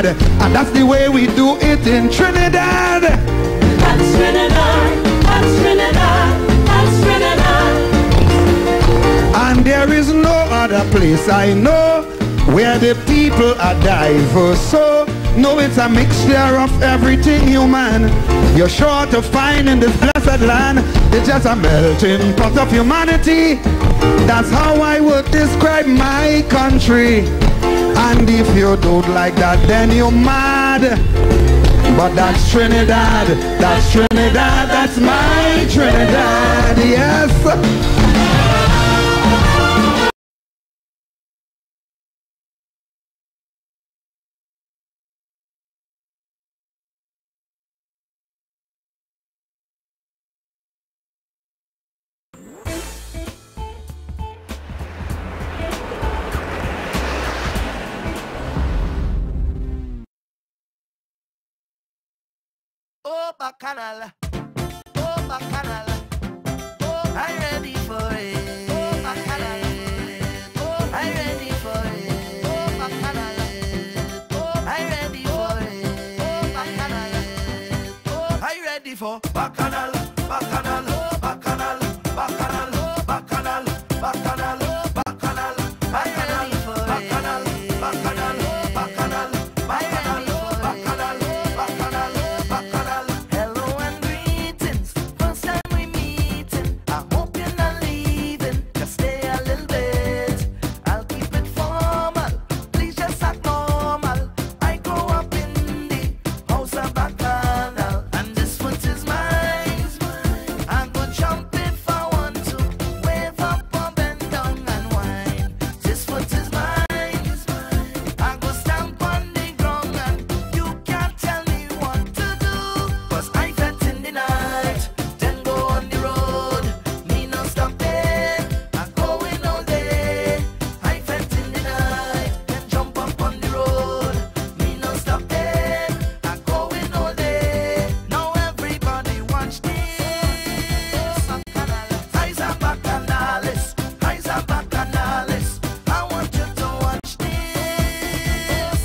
Trinidad, and that's the way we do it in Trinidad. That's Trinidad, that's Trinidad, that's Trinidad. And there is no other place I know where the people are diverse. So, no, it's a mixture of everything human you're sure to find in this blessed land. It's just a melting pot of humanity. That's how I would describe my country. And if you don't like that, then you're mad. But that's Trinidad, that's Trinidad, that's my Trinidad, yes. Oh, Bacchanal, oh, Bacchanal, oh, I'm ready for it. Oh, Bacchanal, oh, I'm ready for it. Oh, Bacchanal, oh, I'm ready for it. Oh, Bacchanal, oh, I'm ready for Bacchanal, Bacchanal, Bacchanal, Bacchanal, Bacchanal, Bacchanal, Bacchanal, I'm ready for it. Bacchanal, Bacchanal, Bacchanal, Bacchanal, Bacchanal, Bacchanal, Bacchanal. Hello and greetings, first time we meeting. I hope you're not leaving, just stay a little bit. I'll keep it formal, please just act normal. I grew up in the house of Bacchanal, and this foot is mine. I go jump if I want to, wave up or bend down and whine. This foot is mine. I go stamp on the ground and you can't tell me what to do. 'Cause I felt in the night, then go on the road. Me no stop there, I'm going all day. I felt in the night, then jump up on the road. Me no stop there, I'm going all day. Now everybody watch this. Eyes are Bacchanales, eyes are Bacchanales. I want you to watch this.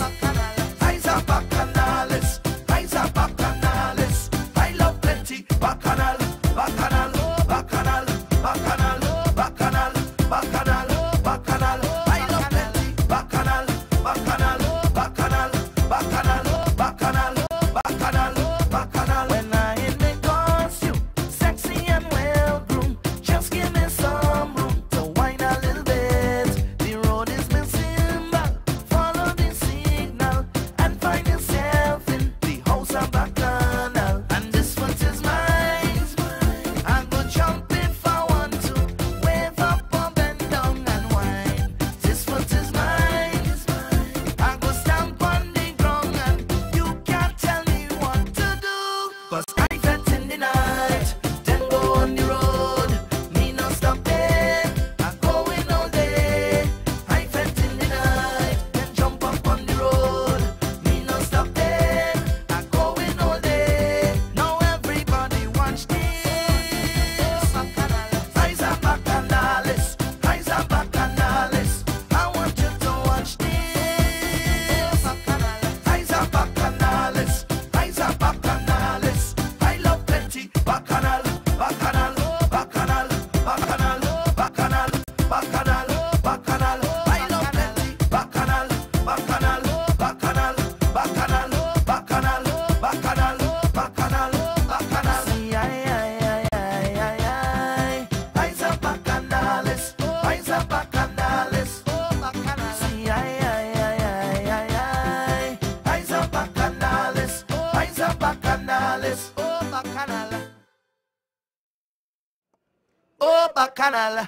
Eyes are Bacchanales, eyes are Bacchanales. I love plenty Bacchanal, Bacchanal, Bacchanal, Bacchanal, Bacchanal, Bacchanal, Bacchanal. I love plenty Bacchanal, Bacchanal, Bacchanal, Bacchanal, Bacchanal, Bacchanal, Bacchanal. When I in my costume, sexy and well groomed, just give me some room to whine a little bit. The road is my symbol, follow the signal and find yourself in the house of Bacchanal. And this foot is mine. I go jump if I want to, wave up or bend down and whine. This foot is mine. I go stamp on the ground and you can't tell me what to do. 'Cause I felt in the night, then go on the road. Me no stop there, I'm going all day. I felt in the night, then jump up on the road. Me no stop there, I'm going all day. Now everybody watch this. Eyes are Bacchanales, eyes are Bacchanales. I want you to watch this. Eyes are Bacchanales, eyes are Bacchanales. I love plenty Bacchanal, Bacchanal, Bacchanal, Bacchanal, Bacchanal, Bacchanal, Bacchanal. I love plenty Bacchanal, Bacchanal, Bacchanal, Bacchanal, Bacchanal, Bacchanal, Bacchanal, Bacchanal. See, eyes are Bacchanales, eyes are Bacchanales. See, eyes are Bacchanales, eyes are Bacchanales. Oh, Bacchanal, oh, Bacchanal.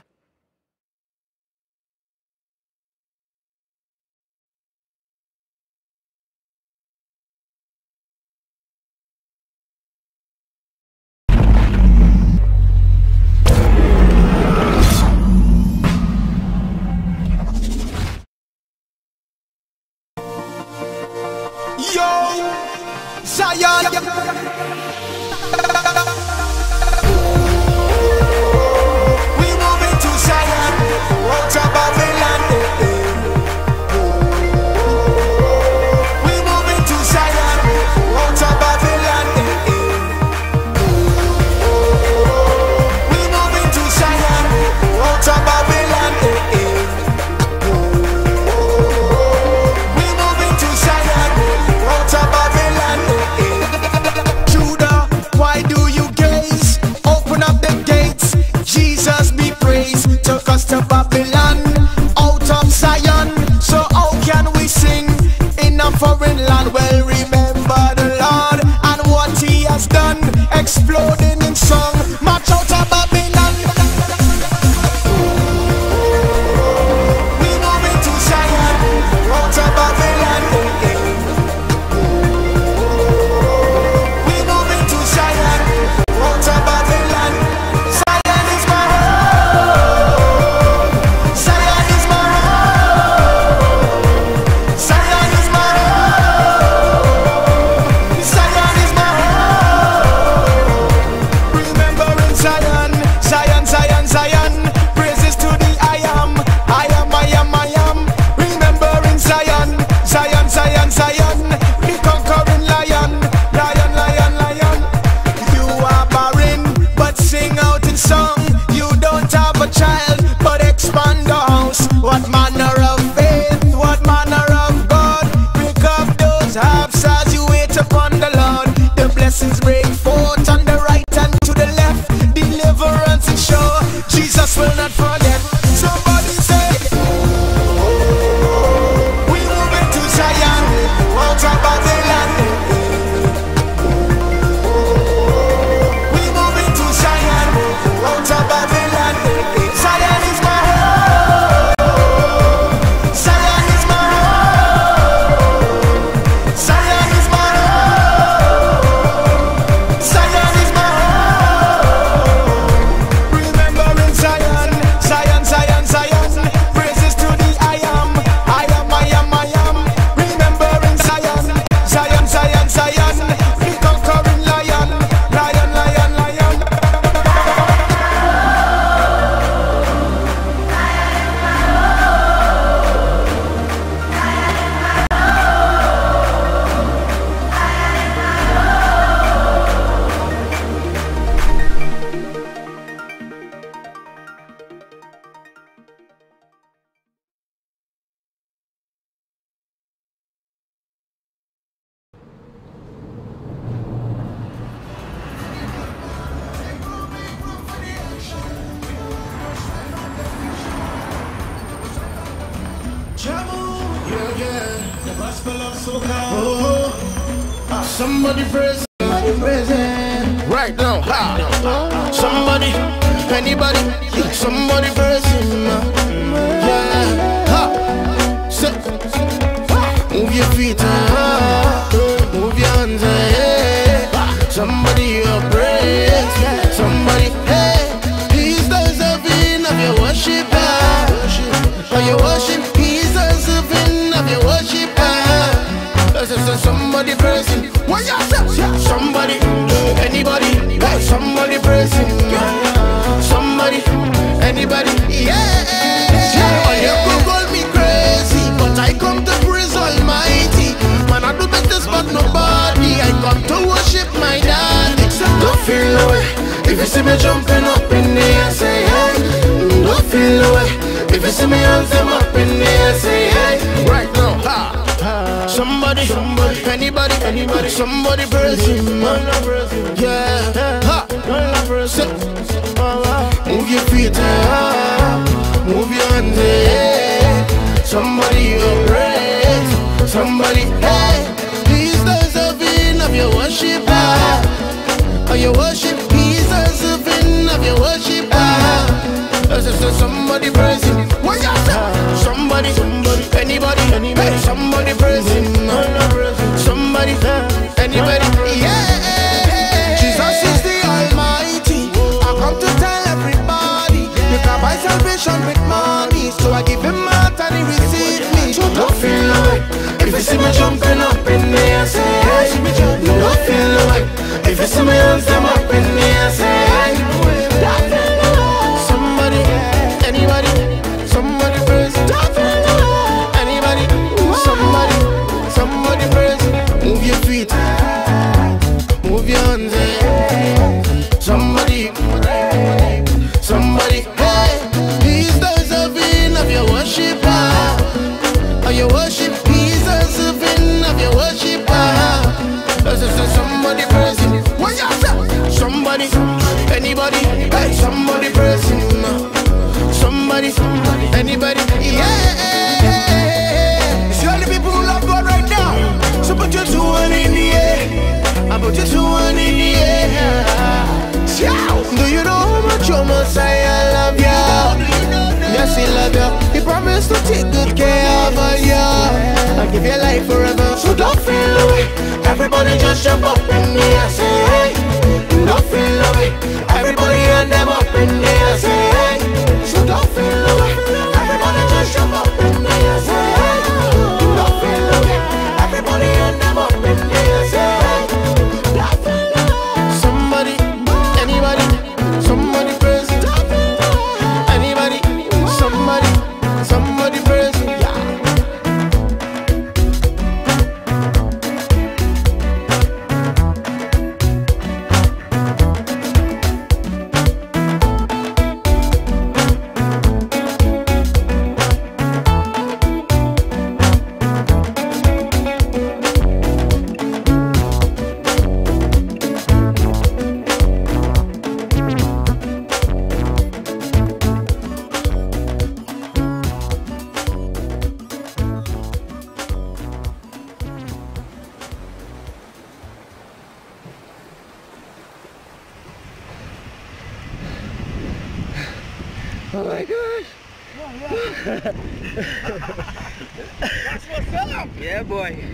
Yo, Zion. We moving to Zion, road to Babylon. We moving foreign land. Well, remember the Lord and what He has done. Exploding in song, march out of Babylon. We moving to Zion, out of Babylon. We moving to Zion, out of Babylon. Zion is my home. Zion is my home. Zion is my home. Zion is my home. Remembering Zion, Zion, Zion, Zion. Praises to the I am, I am, I am, I am. Remembering Zion, Zion, Zion, Zion. The conquering lion, lion, lion, lion. You are barren, but sing out in song. You don't have a child, but expand the house. What manner of faith, what manner of God? Pick up those herbs as you wait upon the Lord. The blessings break forth on the right and to the left. Deliverance is sure, Jesus will not forget. Somebody say, we moving to Zion, out of Babylon. We moving to Zion, out of Babylon. Zion is my home. Zion is my home. Zion is my home. Zion is my home. Remembering Zion, Zion, Zion, Zion. Praises to the I am, I am, I am, I am. Remembering Zion, Zion, Zion, Zion. The conquering lion, lion, lion, lion. The gospel of soca. Somebody praise, somebody praise him. Right now, ha. Somebody, anybody, somebody praise him. Yeah, ha. Sit. Move your feet, move your hands, hey. Somebody you praise, somebody, hey. He's deserving of your worship, of your worship. He's deserving of your worship. Somebody praise him. What you say? Somebody, anybody, hey, somebody praise him. Somebody, anybody, yeah. You could call me crazy, but I come to praise Almighty. Man, I do business but nobody. I come to worship my daddy. Don't feel no way if you see me jumping up in the air, say hey. Don't feel no way if you see me hands them up in the air, say hey. Right now, ha. Somebody, anybody, somebody praise him. Yeah, ha. Move your feet, move your hands, yeah. Somebody you praise, somebody, hey. He's deserving of your worship, of your worship. He's deserving of your worship. Somebody praise him. What you say? Somebody, anybody, hey, somebody praise him. Somebody, anybody, yeah. Jesus is the Almighty. I come to tell everybody you can buy salvation with money. So I give him out and he receive me. So don't feel no way if you see me jumping up in the air, say hey. Don't feel no way if you see me hands them up in the air, say hey. Somebody, anybody, somebody praise. Anybody, somebody praise. Move your feet, move your hands, hey. Somebody, hey. He's deserving of your worship, of your worship. He's deserving of your worship. Somebody praise him. What you say? Somebody, anybody, hey, somebody praise him. Somebody, anybody, yeah. You see all the people who love God right now. Live your life forever, so don't feel away. Everybody just jump up in the air, say hey. Don't feel away. Everybody and them up in the air, say hey. So don't feel away. Everybody just jump up in the air, say hey. Don't feel away. Everybody and them up in the air, say hey. Don't feel away. Somebody, anybody, somebody crazy. Anybody, somebody crazy. Yeah. Oh my gosh. That's what's up. Yeah, boy.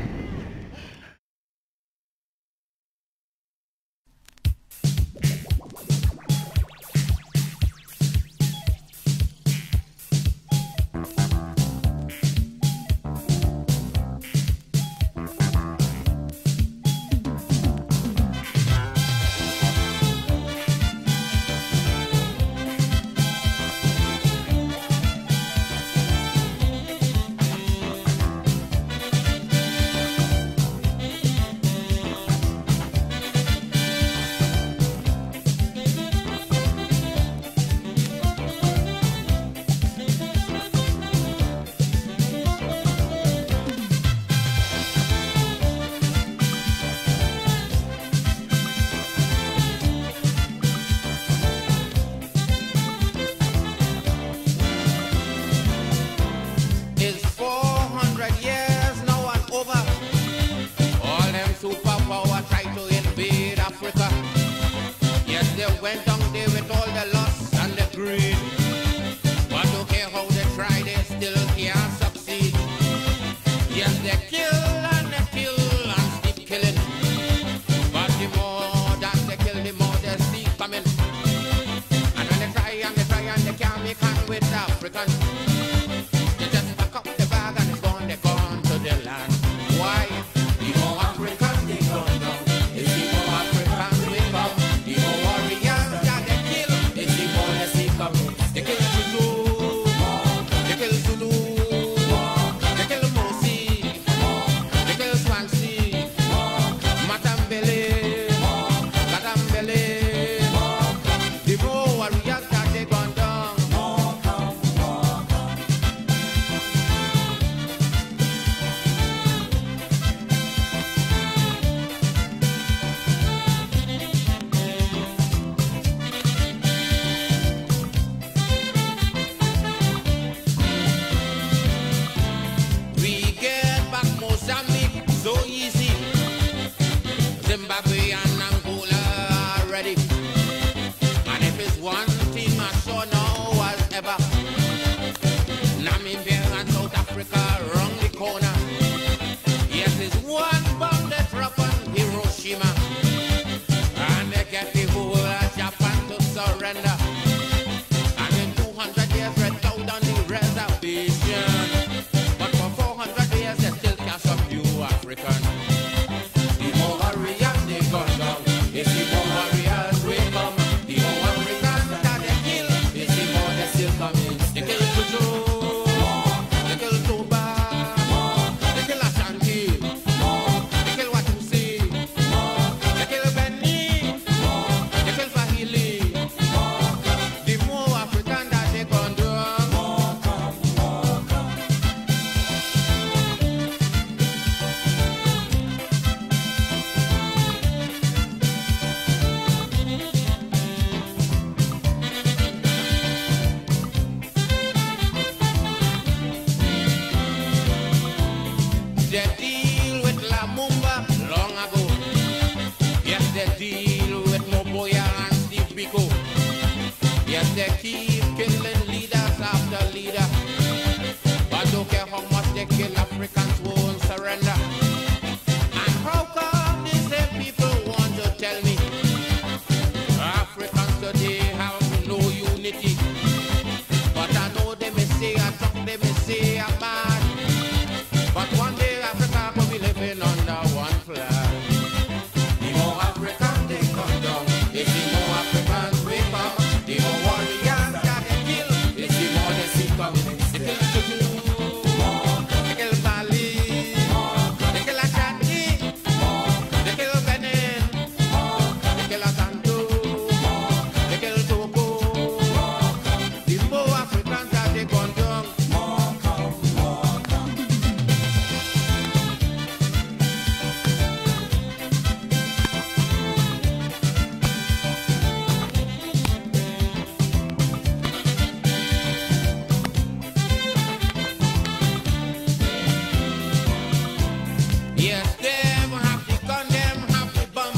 Yes, they keep killing leaders after leader. But don't care how much they kill, Africans won't surrender. And how come these same people want to tell me Africans today have no unity? But I know they may say I talk, they may say I'm mad. But one day Africa will be living under one flag. The more Africans they come down, it's the more Africans we come. The more warriors that they kill, it's the more they see coming. They kill Tutu, they kill Mali, they kill Ashanti, they kill Benin, they kill Asante, they kill Togo. The more Africans that they come down. Yes, them have the gun, them have the bomb.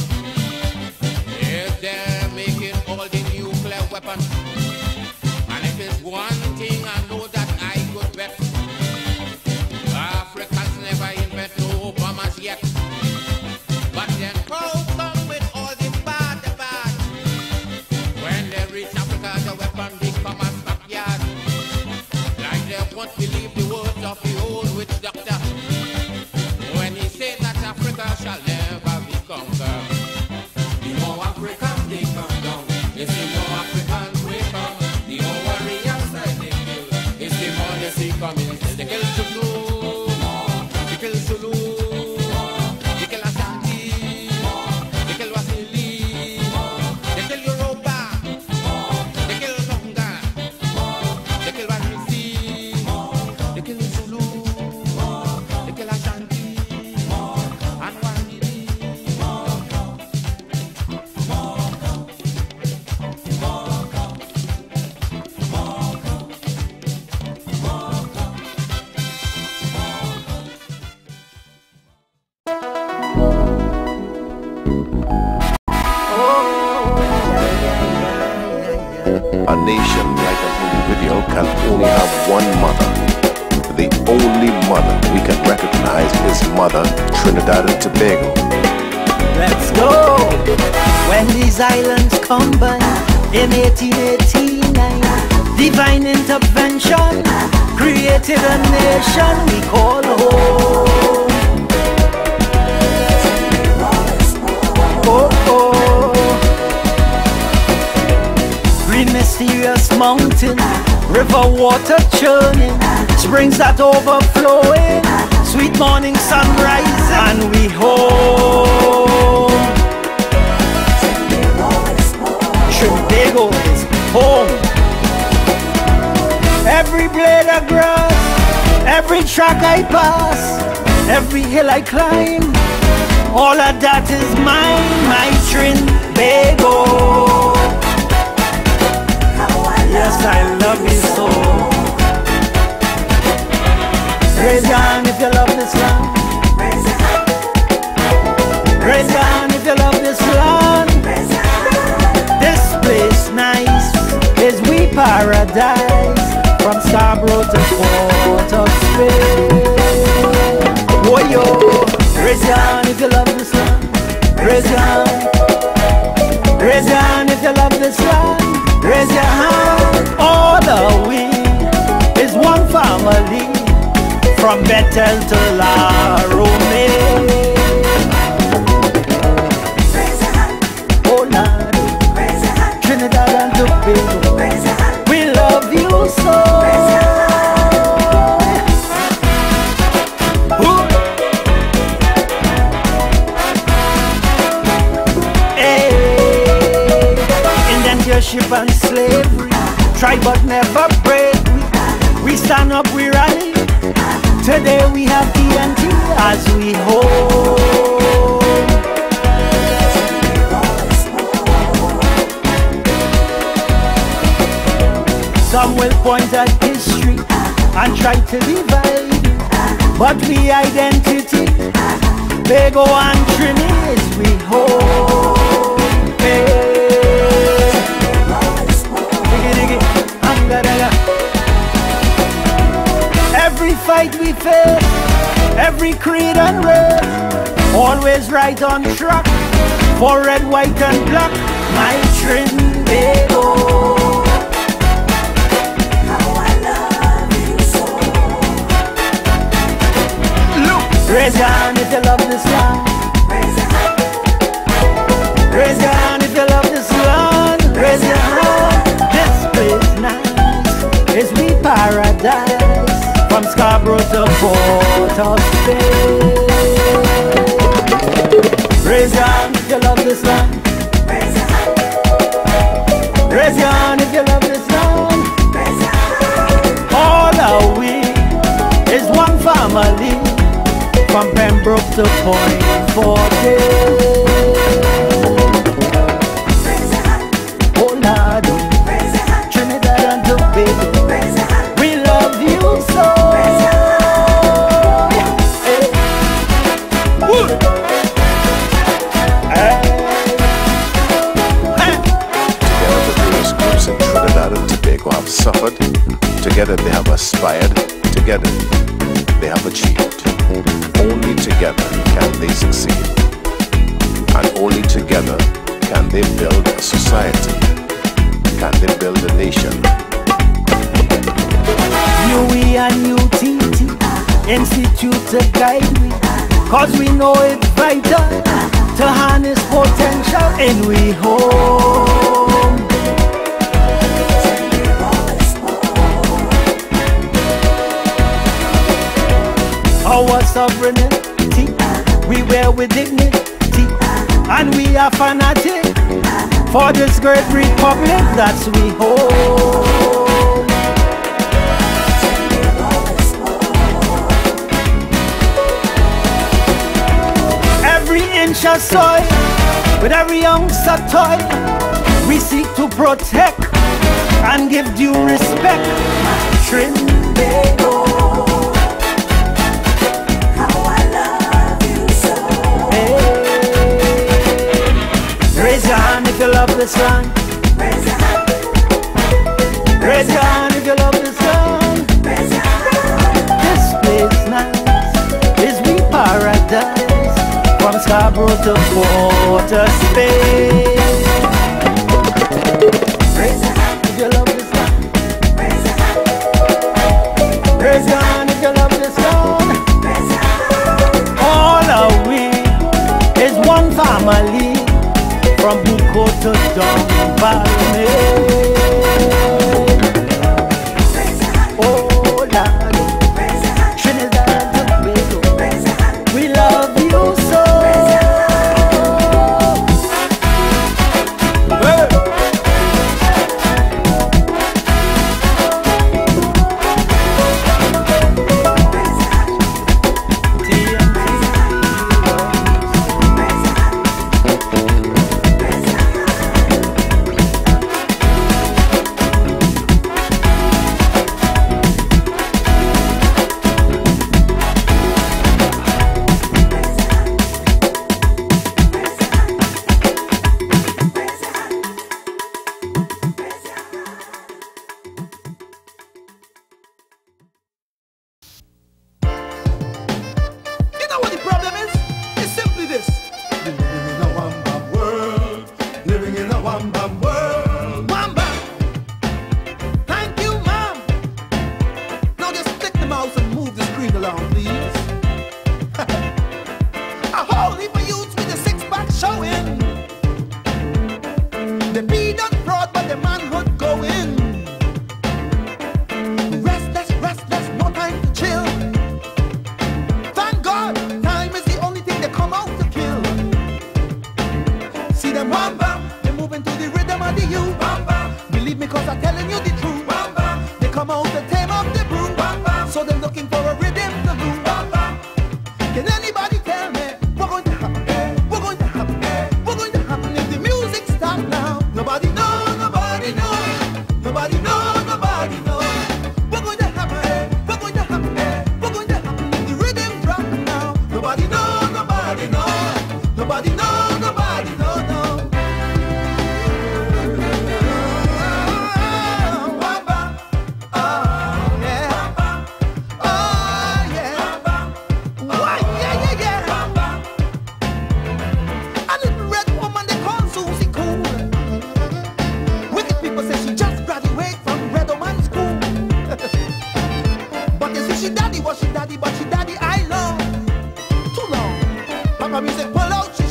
Yes, they're making all the nuclear weapons. And if it's one thing I know that I could bet, Africans never invent no bombers yet. But then how come with all the bad, when they reach Africa, the weapon become a stockyard. Like they won't believe the words of the old witch doctor when he said that Africa shall never be conquered. The more Africans they come down, it's the more Africans we come. The more warriors that they kill, it's the more they see coming. They kill Zulu, they kill Zulu, they kill Ashanti, they kill Wasili, they kill Yoruba, they kill Tonga, they kill Wanisi, they kill Zulu, they kill Ashanti, and Wanili. A nation, like an individual, can only have one mother. The only mother we can recognize is Mother Trinidad and Tobago. Let's go! When these islands combined in 1889, divine intervention created a nation we call home. Oh, oh. Green mysterious mountain, river water churning, springs that overflowing, sweet morning sunrise, and we home. Tobago is home. Every blade of grass, every track I pass, every hill I climb, all of that is mine, my Trinidad. Yes, I love you so. Raise your hand if you love this land. Raise your hand if you love this land. This place nice, is we paradise, from Scarborough to Port of Spain. Whoa yo, raise your hand if you love this land. Raise your hand. Raise your hand if you love this land. Raise your hand. All the we is one family, from Bethel to La Rome. Raise your hand. Oh Lord, Raise your hand. Trinidad and Tobago, Raise your hand. we love you so. Raise your hand. Ooh. Hey, indentureship and slavery, try but never break. We stand up, we rally. Today we have TNT as we hold. Some will point at history and try to divide, but we identity, Tobago and Trini is we hold. Hey. Diggy, diggy, anga, daga. Every fight we face, every creed and race, always right on track, for red, white and black, my Trinidad. Raise your hand if you love this land. Raise your hand if you love this land. Raise your hand. This place nice. It's me paradise. From Scarborough to Port of Spain. Raise your hand if you love this land. Raise your hand if you love this land. All are we is one family. From Pembroke to Point Fortin. Oh Lord, Trinidad and Tobago, we love you so. Hey. Together the various groups in Trinidad and Tobago have suffered. Together they have aspired. Together they have achieved. Only together can they succeed, and only together can they build a society, can they build a nation. UE and UTT Institute to guide me, cause we know it's vital to harness potential in we home. Our sovereignty, we wear with dignity, and we are fanatic for this great republic that's we hold. Every inch of soil, with every ounce of toil, we seek to protect and give due respect. Trinidad. Raise your hand if you love this land. Raise your hand. Raise your hand if you love this land. Raise your hand. This place nice is we paradise. From Scarborough to Port of Spain. Raise your hand if you love this land. Raise your hand. Raise your hand if you love this land. Raise your hand. All are we is one family. From Buko to Dumbarton. Oh Lord, Trinidad and Tobago, we love you so.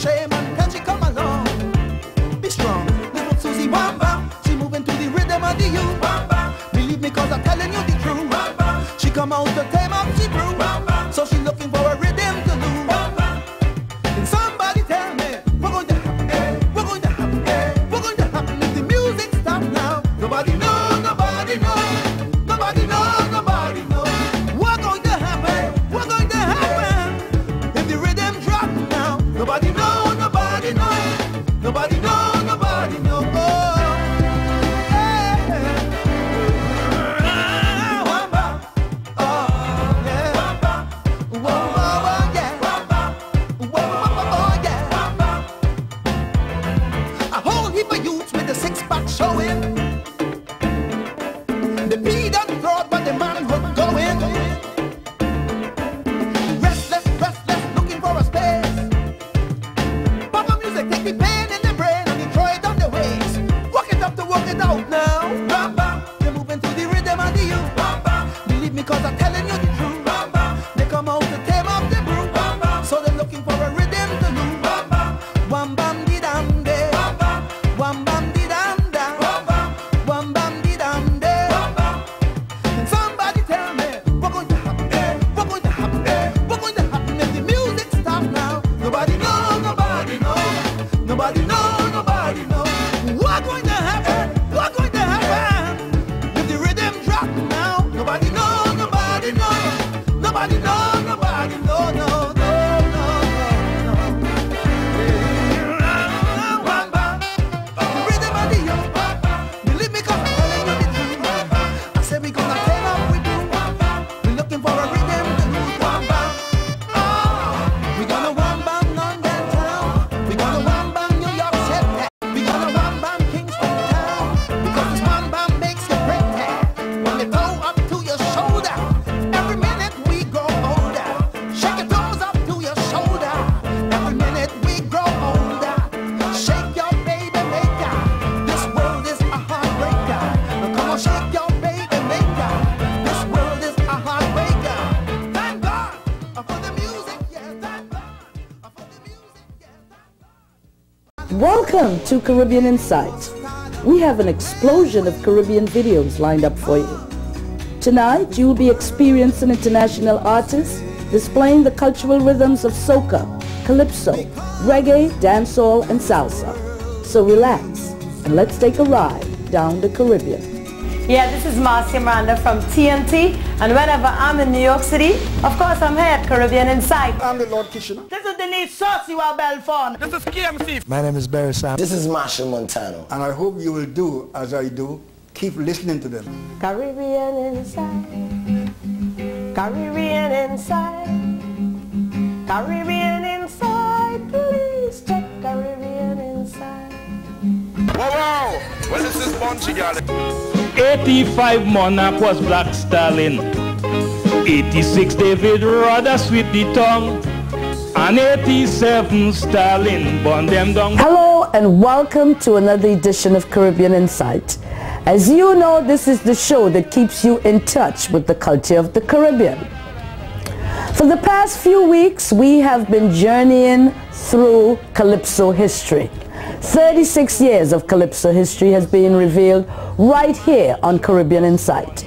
shame until she come along. Be strong, little Susie Wamba. She moving to the rhythm of the you. Believe me, cause I'm telling you the truth. She come out to tame up the brew. So she looking for a rhythm to lose. Can somebody tell me what going to happen? What going to happen? What going to happen if the music stop now? Nobody know, nobody know. Nobody know, nobody know. What going to happen? What going to happen if the rhythm drop now? Nobody know, nobody know. Nobody know, nobody know. Oh, yeah. Wamba. Oh, yeah. Wamba. Whoa, whoa, whoa, yeah. Wamba. Whoa, whoa, whoa, yeah. A whole heap of youths with the six-pack showing. The beat and throat, but the manhood going. Restless, restless, looking for a space. Papa music, take the pain in the brain and throw it on the waist. Work it up to work it out now. Bamba, they're moving to the rhythm of the you. Bamba, believe me, cause I'm telling you the truth. Bamba, they come out to tame up the brew. Bamba, so they're looking for a rhythm to lose. Bamba, wham bam di dam de. Bamba, wham bam di dam da. Bamba, wham bam di dam de. Bamba. Can somebody tell me what going to happen? What going to happen? What going to happen if the music stop now? Nobody know, nobody know. Nobody know, nobody know. What going to happen? What going to happen if the rhythm drop now? Nobody know, nobody know. Nobody know, nobody know, no, no, no, no, no. Wamba, the rhythm of the young. Believe me, cause I'm telling you the truth. I said we gonna turn up with you. We're looking for a rhythm to lose. Wamba, oh, we gonna wamba London town. We gonna wamba New York City. We gonna wamba Kingston town. Because this wamba makes you pretty. When they go up to your shoulder, every minute we grow older. Shake your toes up to your shoulder. Every minute we grow older. Shake your baby maker. This world is a heartbreaker. Now come on, shake your baby maker. This world is a heartbreaker. Thank God for the music, yeah. Thank God for the music, yeah. Welcome to Caribbean Insight. We have an explosion of Caribbean videos lined up for you. Tonight, you'll be experiencing international artists displaying the cultural rhythms of soca, calypso, reggae, dancehall, and salsa. So relax and let's take a ride down the Caribbean. Yeah, this is Marcia Miranda from TNT, and whenever I'm in New York City, of course I'm here at Caribbean Insight. I'm the Lord Kitchener. This is Denise Saucy while Belfon. This is KMC. My name is Barry Sam. This is Marshall Montano. And I hope you will do as I do. Keep listening to them. Caribbean Insight, Caribbean Insight, Caribbean Insight, please check Caribbean Insight. Wow, wow. Well, this is Bunchy, y'all. 85 Monarch was Black Stallion. 86 David Rudder sweet the tongue. And 87 Stallion burn them down. Hello and welcome to another edition of Caribbean Insight. As you know, this is the show that keeps you in touch with the culture of the Caribbean. For the past few weeks, we have been journeying through Calypso history. 36 years of Calypso history has been revealed right here on Caribbean Insight.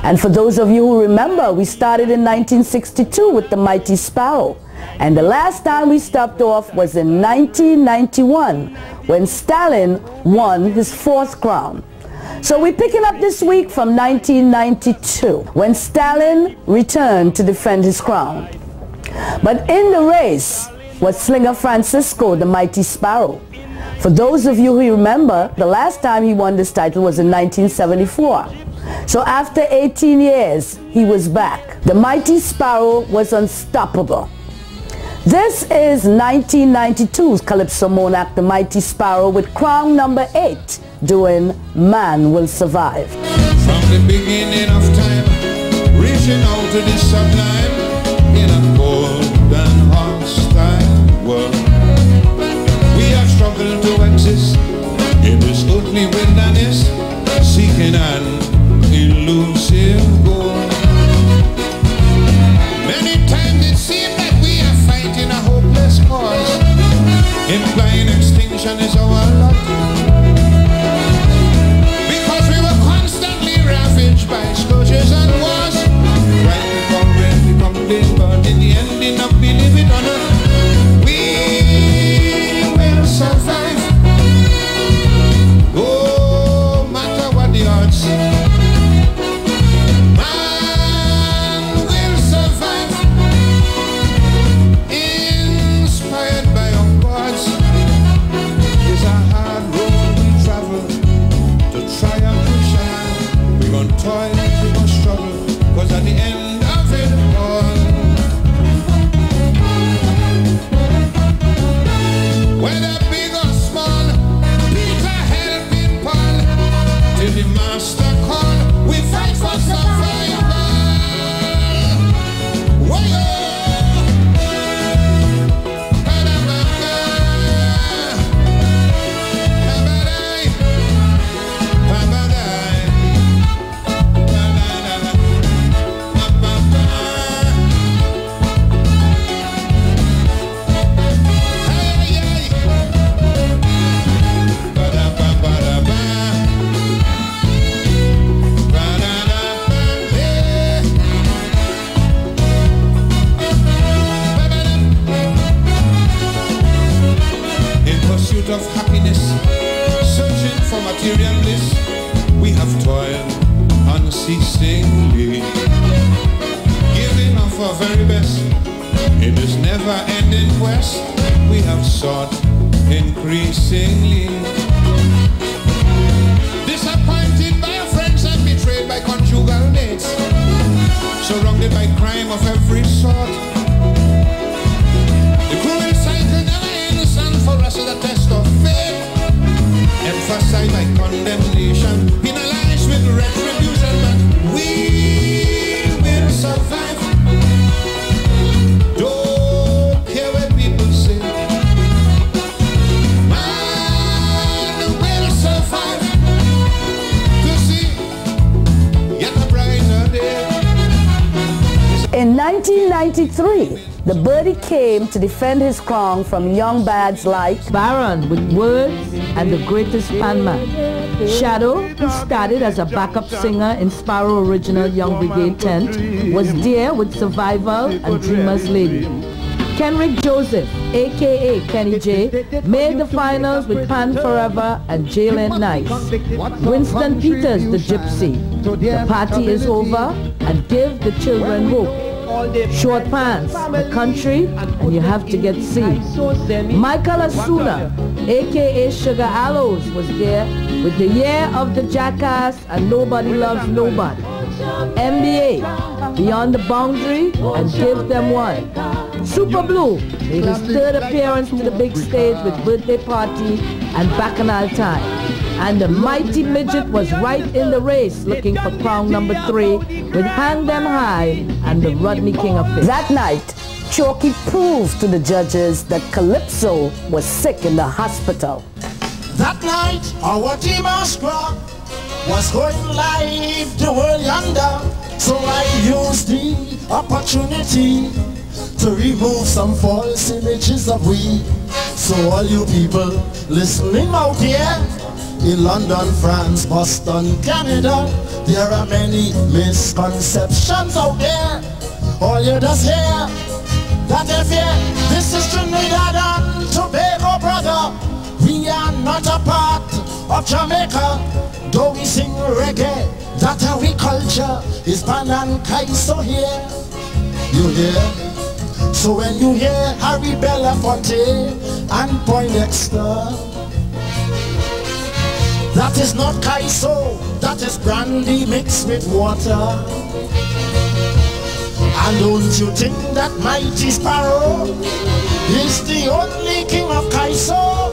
And for those of you who remember, we started in 1962 with the Mighty Sparrow. And the last time we stopped off was in 1991 when Stalin won his 4th crown. So we're picking up this week from 1992 when Stalin returned to defend his crown. But in the race was Slinger Francisco, the Mighty Sparrow. For those of you who remember, the last time he won this title was in 1974. So after 18 years, he was back. The Mighty Sparrow was unstoppable. This is 1992's Calypso Monarch, the Mighty Sparrow, with crown number 8, doing Man Will Survive. From the beginning of time, reaching out to the sublime, in a cold and hostile world, we have struggled to exist in this earthly wilderness, seeking an elusive goal. Many times it seems that we are fighting a hopeless cause, implying extinction is our lot. Because we were constantly ravaged by scourges and wars. Right before when we come in, but in the end, enough believe it or not, we will survive. No matter what the odds, man will survive. Inspired by our gods, it's a hard road we travel to triumph and shine. We're gonna toil, we're gonna struggle, cause at the end of it all, whether big or small, Peter helping Paul, till the master call, we fight for survival. Whoa! Of happiness, searching for material bliss, we have toiled unceasingly, giving of our very best. In this never-ending quest, we have sought increasingly. Disappointed by our friends and betrayed by conjugal mates, surrounded by crime of every sort. The cruel cycle never ends, and for us is a test of faith, emphasized by condemnation, penalized with retribution, but we will survive. Don't care what people say, man will survive to see yet a brighter day. In 1993, the birdie came to defend his crown from young bads like Baron with words and the greatest panman. Shadow, who started as a backup singer in Sparrow Original Young Brigade tent, was there with Survival and Dreamer's Lady. Kenrick Joseph, aka Kenny J, made the finals with Pan Forever and Jalen Nice. Winston Peters, the Gypsy, The Party Is Over and Give the Children Hope. Short Pants, The Country, and You Have to Get Seen. Michael Asuna, aka Sugar Aloes, was there with The Year of the Jackass and Nobody Loves Nobody. NBA, Beyond the Boundary and Give Them One. Super Blue made his third appearance to the big stage with Birthday Party and Bacchanal Time. And the Mighty Midget was right in the race looking for crown number 3 with Hang Them High and the Rodney King Affair. That night, Chalky proved to the judges that Calypso was sick in the hospital. That night, our team Astra was going live the world yonder. So I used the opportunity to remove some false images of we. So all you people listening out here, in London, France, Boston, Canada, there are many misconceptions out there. All you just hear, that if this is Trinidad and Tobago, brother. We are not a part of Jamaica, though we sing reggae, that our culture is Pan and Kaiso here. You hear? So when you hear Harry Belafonte and Poindexter, that is not Kaiso, that is brandy mixed with water. And don't you think that Mighty Sparrow is the only king of Kaiso?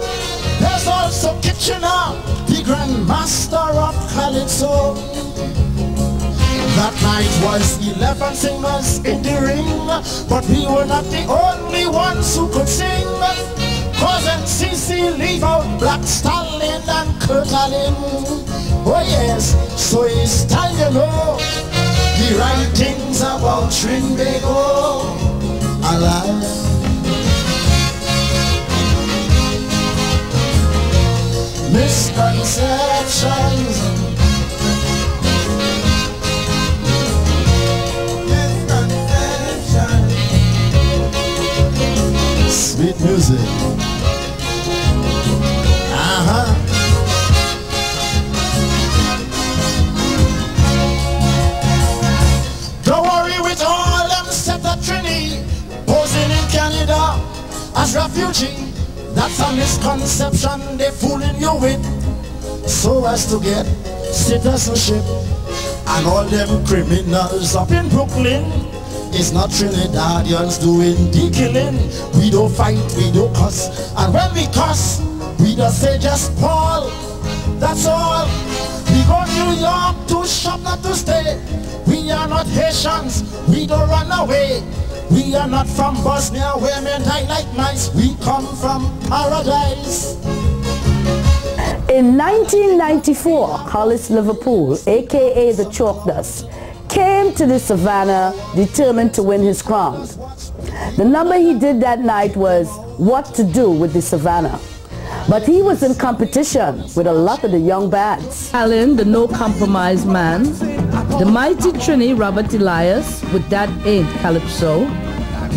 There's also Kitchener, the Grand Master of Calypso. That night was 11 singers in the ring, but we were not the only ones who could sing. Cause NCC leave out Black Stalin and Kurt Allen. Oh yes, so it's time you know the right things about Trinidad alive. Misconceptions. Sweet music. Don't worry with all them set of Trini posing in Canada as refugee. That's a misconception they fooling you with, so as to get citizenship. And all them criminals up in Brooklyn, it's not Trinidadians doing the killing. We don't fight, we don't cuss, and when we cuss, we just say just Paul. That's all. We go New York to shop, not to stay. We are not Haitians, we don't run away. We are not from Bosnia where men die like mice. We come from paradise. In 1994, Hollis Liverpool, aka the Chalk Dust, came to the Savannah determined to win his crown. The number he did that night was What to Do with the Savannah. But he was in competition with a lot of the young bands. Alan, the no compromise man, the mighty Trini Robert Elias with That Ain't Calypso,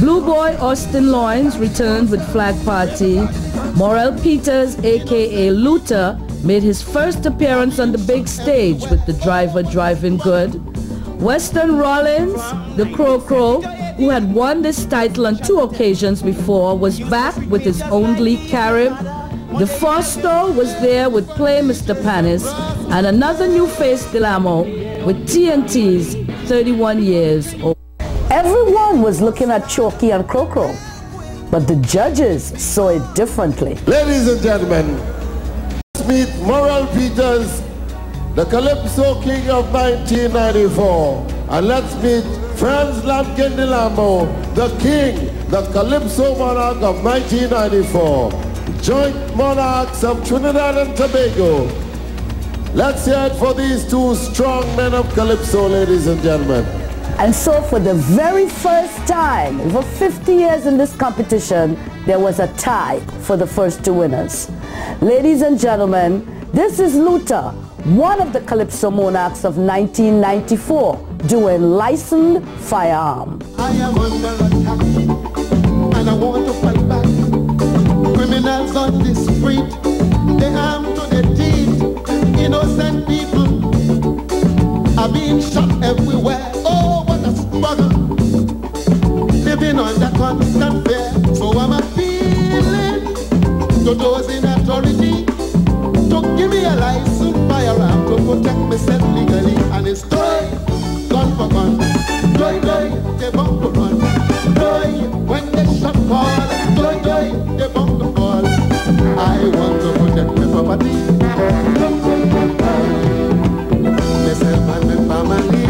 Blue Boy Austin Loins returned with Flag Party, Morel Peters aka Luther made his first appearance on the big stage with The Driver Driving Good, Weston Rollins, the Crow Crow, who had won this title on 2 occasions before, was back with his Only Carib. The Foster was there with Play Mr. Panis, and another new face, Delamo, with TNT's 31 years old. Everyone was looking at Chalky and Crocro, but the judges saw it differently. Ladies and gentlemen, let's meet Morel Peters, the Calypso King of 1994. And let's meet Franz Lampkin Delamo, the King, the Calypso Monarch of 1994. Joint Monarchs of Trinidad and Tobago. Let's hear it for these 2 strong men of Calypso, ladies and gentlemen. And so for the very first time, over 50 years in this competition, there was a tie for the first 2 winners. Ladies and gentlemen, this is Luther, one of the Calypso Monarchs of 1994, doing Licensed Firearm. I am under attack, and I want to fight back. Criminals on the street, they arm to the teeth. Innocent people are being shot everywhere. Oh, what a struggle, living under constant fear. So I'm appealing to those in authority to give me a licensed firearm to protect myself legally. And it's toy, gun for gun, toy, they bound to run. Toy, when they shot call, toy, they bound to fall. I want to protect my property, myself and my family.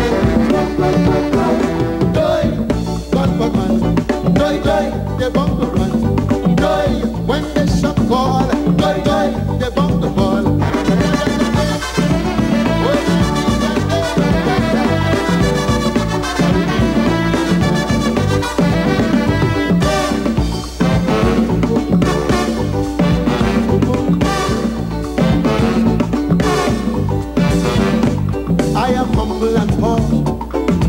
Toy, gun for gun, toy, they bound to run. Toy, when they shot call, toy, they bound to fall. I am humble and poor,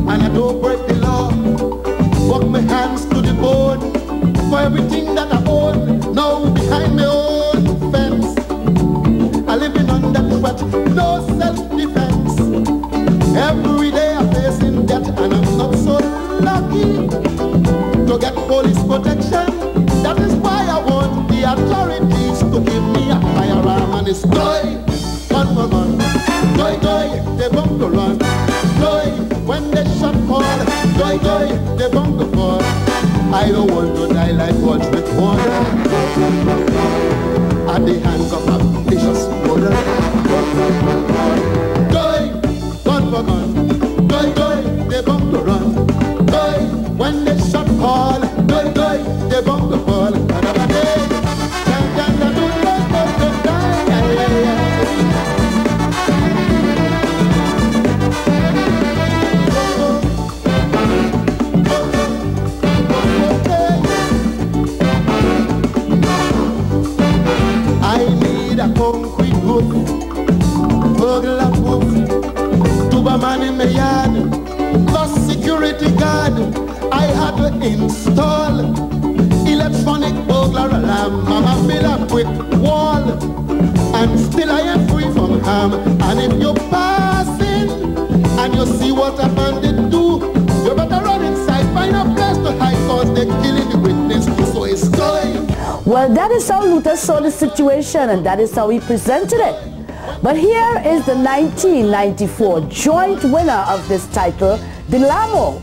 and I don't break the law. Walk my hands to the bone for everything that I own. Now behind my own fence, I living on that threat, no self-defense. Every day I'm facing death, and I'm not so lucky to get police protection. That is why I want the authorities to give me a firearm, and it's toy, gun for gun. Toy, they bound to run. Toy, when they shot call. Toy, they bound to fall. I don't want to die like watch with water at the hands of a vicious mother. Toy, gun for gun. Toy, they bound to run. Toy, when they shot call. Toy, they bound to fall. had to install electronic burglar alarm. Mama built a brick wall, and still I am free from harm. And if you're passing and you see what a bandit do, you better run inside, find a place to hide, cause they're killing the witness, so it's going. Well, that is how Luther saw the situation, and that is how he presented it. But here is the 1994 joint winner of this title, Delamo.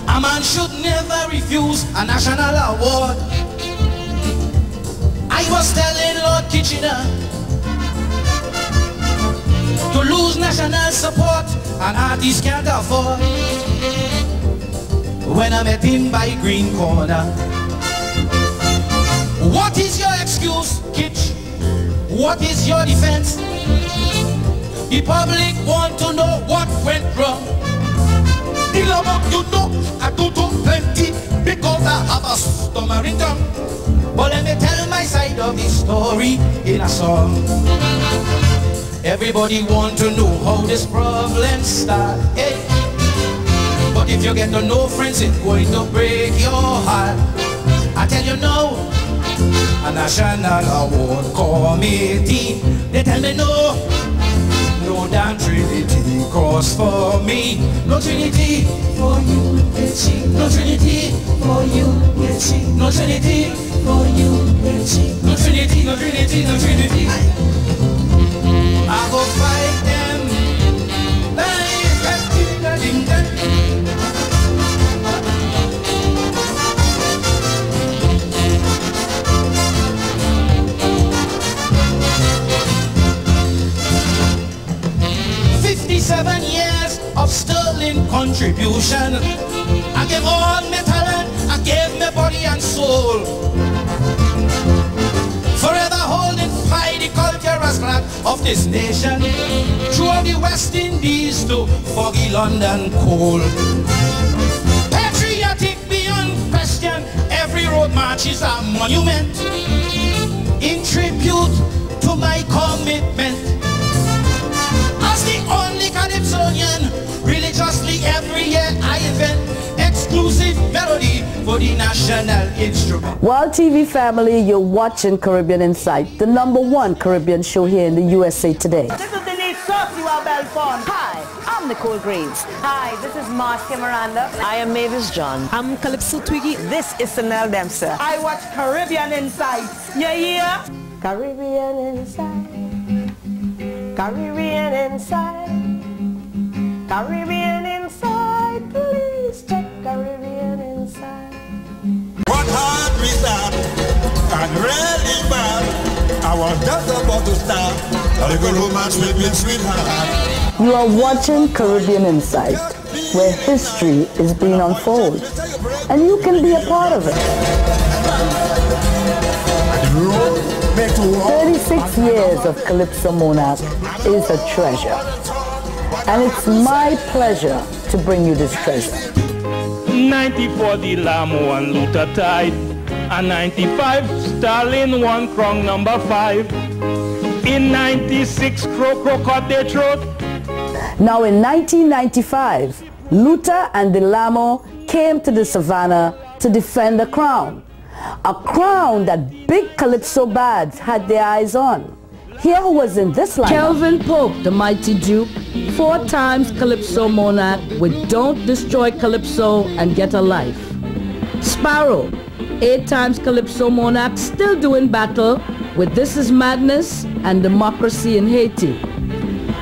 A man should never refuse a national award. I was telling Lord Kitchener, to lose national support an artist can't afford. When I met him by Green Corner, what is your excuse, Kitch? What is your defense? The public want to know what went wrong. Delamo, you know I do plenty because I have a stammering tongue. But let me tell my side of the story in a song. Everybody want to know how this problem start. Hey. But if you get to know friends, it's going to break your heart. I tell you now, a national award committee, they tell me no, no damn Trinity cross for me. No Trinity for you, it's cheap. No Trinity for you, it's cheap. No Trinity for you, it's cheap. No Trinity, no Trinity, no Trinity. I go fight them. Of sterling contribution. I gave all my talent, I gave my body and soul. Forever holding high the cultural flag of this nation, through the West Indies to foggy London cold. Patriotic beyond question, every road march is a monument in tribute to my commitment. As the only Calypsonian, religiously every year I invent exclusive melody for the national instrument. Well, TV family, you're watching Caribbean Insight, the #1 Caribbean show here in the USA today. This is Denise Sauciwa Belfon. Hi, I'm Nicole Graves. Hi, this is Marcia Miranda. I am Mavis John. I'm Calypso Twiggy. This is Sanel Dempsey. I watch Caribbean Insight. Yeah, yeah. Caribbean Insight. Caribbean Insight. Caribbean Insight. Please check Caribbean Insight. What hard we start and really bad. I was just about to start a little romance with me, sweetheart. You are watching Caribbean Insight, where history is being unfolded, and you can be a part of it. 36 years of Calypso Monarch is a treasure, and it's my pleasure to bring you this treasure. 94 Delamo and Luther tied, and 95 Stalin won crown #5. In 96 Crow cut their throat. Now in 1995, Luther and Delamo came to the savannah to defend the crown. A crown that big Calypso bads had their eyes on. Here who was in this line? Kelvin Pope, the mighty Duke, 4 times Calypso Monarch with Don't Destroy Calypso and Get a Life. Sparrow, 8 times Calypso Monarch, still doing battle with This Is Madness and Democracy in Haiti.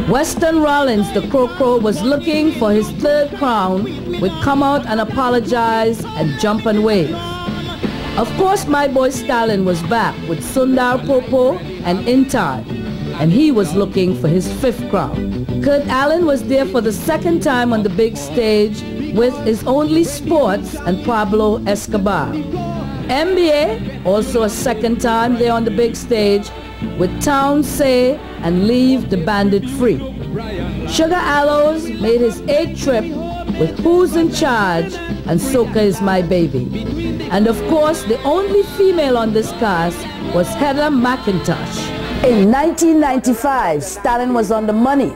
Weston Rollins, the Crow, was looking for his 3rd crown, would come out and apologize and jump and wave. Of course, my boy Stalin was back with Sundar Popo and Intar, and he was looking for his 5th crown. Kurt Allen was there for the 2nd time on the big stage with His Only Sports and Pablo Escobar. NBA, also a 2nd time there on the big stage with Town Say and Leave the Bandit Free. Sugar Aloes made his 8th trip with Who's in Charge and Soca Is My Baby. And of course, the only female on this cast was Heather McIntosh. In 1995, Stalin was on the money.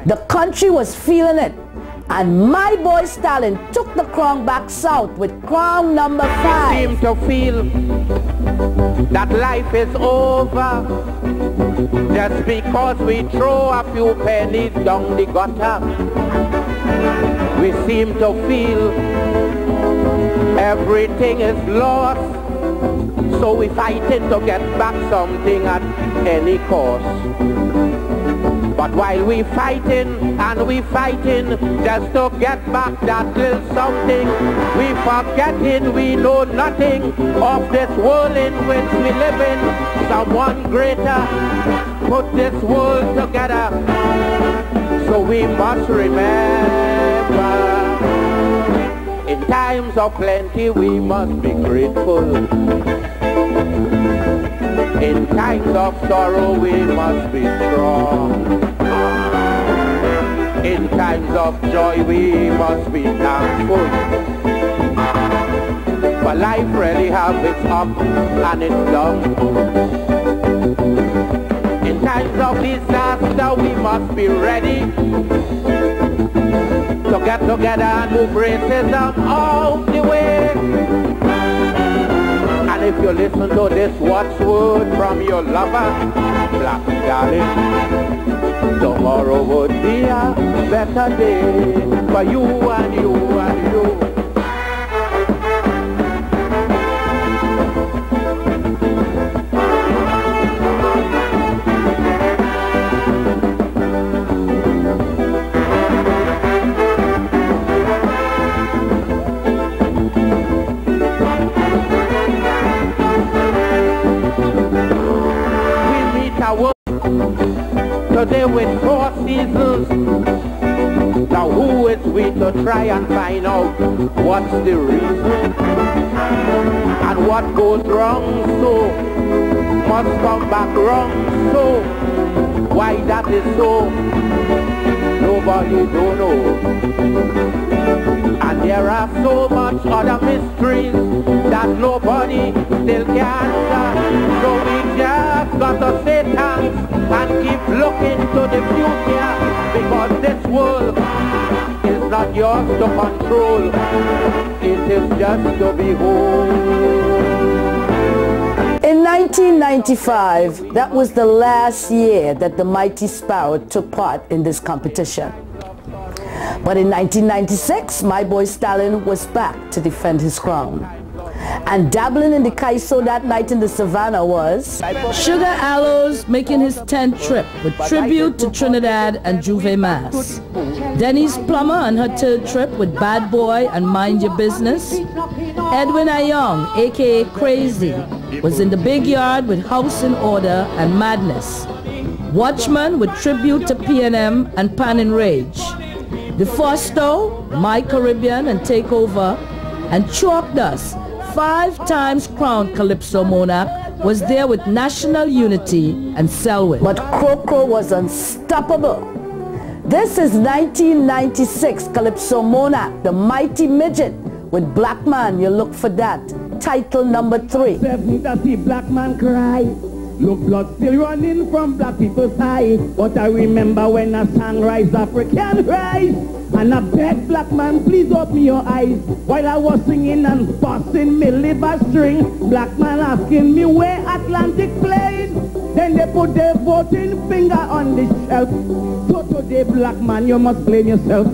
The country was feeling it. And my boy Stalin took the crown back south with crown number 5. We seem to feel that life is over just because we throw a few pennies down the gutter. We seem to feel everything is lost, so we fighting to get back something at any cost. But while we fighting and we fighting just to get back that little something, we forgetting we know nothing of this world in which we live in. Someone greater put this world together, so we must remember. In times of plenty we must be grateful. In times of sorrow we must be strong. In times of joy we must be thankful. For life really have its up and its down. In times of disaster we must be ready to get together and move racism out the way. And if you listen to this watchword from your lover, black darling, tomorrow would be a better day for you and you and you. Today with 4 seasons. Now who is we to try and find out what's the reason and what goes wrong, so must come back wrong, so why that is so nobody don't know. And there are so much other mysteries that nobody still can answer. So we just got to say thanks and keep looking to the future, because this world is not yours to control, it is just to behold. In 1995, that was the last year that the mighty Sparrow took part in this competition. But in 1996, my boy Stalin was back to defend his crown. And dabbling in the Kaiso that night in the savannah was Sugar Aloes making his 10th trip with tribute to Trinidad and Juve Mass. Denise Plummer on her 3rd trip with Bad Boy and Mind Your Business. Edwin Ayong, aka Crazy, was in the big yard with House in Order and Madness. Watchman with tribute to PNM and Pan and Rage. The Fosto, My Caribbean and Takeover, and Chalk Dust, 5 times crowned Calypso Monarch, was there with National Unity and Selwyn. But Croco was unstoppable. This is 1996 Calypso Monarch, the mighty midget, with Black Man, You Look For That, title number 3. To see black man cry. Look, blood still running from black people's eye. But I remember when a song Rise African Rise, and I beg black man, please open your eyes. While I was singing and busting me liver string, black man asking me where Atlantic played. Then they put their voting finger on the shelf. So today, black man, you must blame yourself.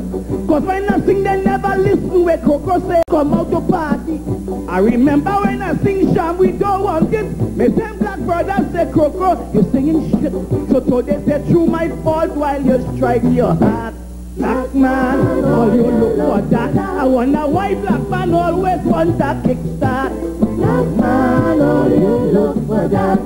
Cause when I sing, they never listen where Coco say, come out to party. I remember when I sing Sham, we don't want it. Me same black brothers say, Coco, you singing shit. So today, say, through my fault while you strike your heart. Black man, all you look for that. I wonder why black man always want that kickstart. Black man, all you look for that.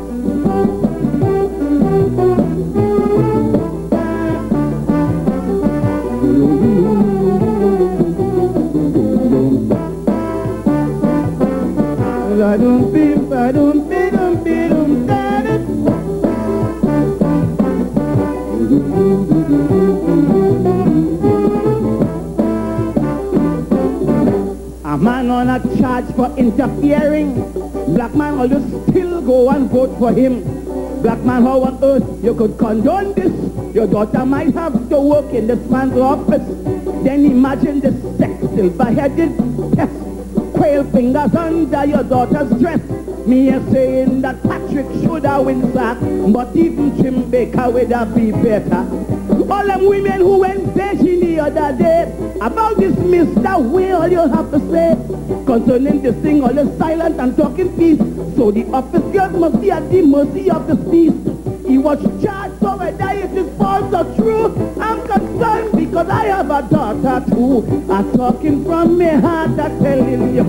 A man on a charge for interfering. Black man, will you still go and vote for him? Black man, how on earth you could condone this? Your daughter might have to work in this man's office. Then imagine the sex silver-headed pest, quail fingers under your daughter's dress. Me a saying that Patrick should have win sack, but even Jim Baker would have be better. All them women who went begging the other day about this Mr. Way, all you have to say concerning this thing, all is silent and talking peace. So the officers must be at the mercy of the beast. He was charged, so whether it is false or true, I'm concerned because I have a daughter too. I'm talking from my heart, I'm telling you.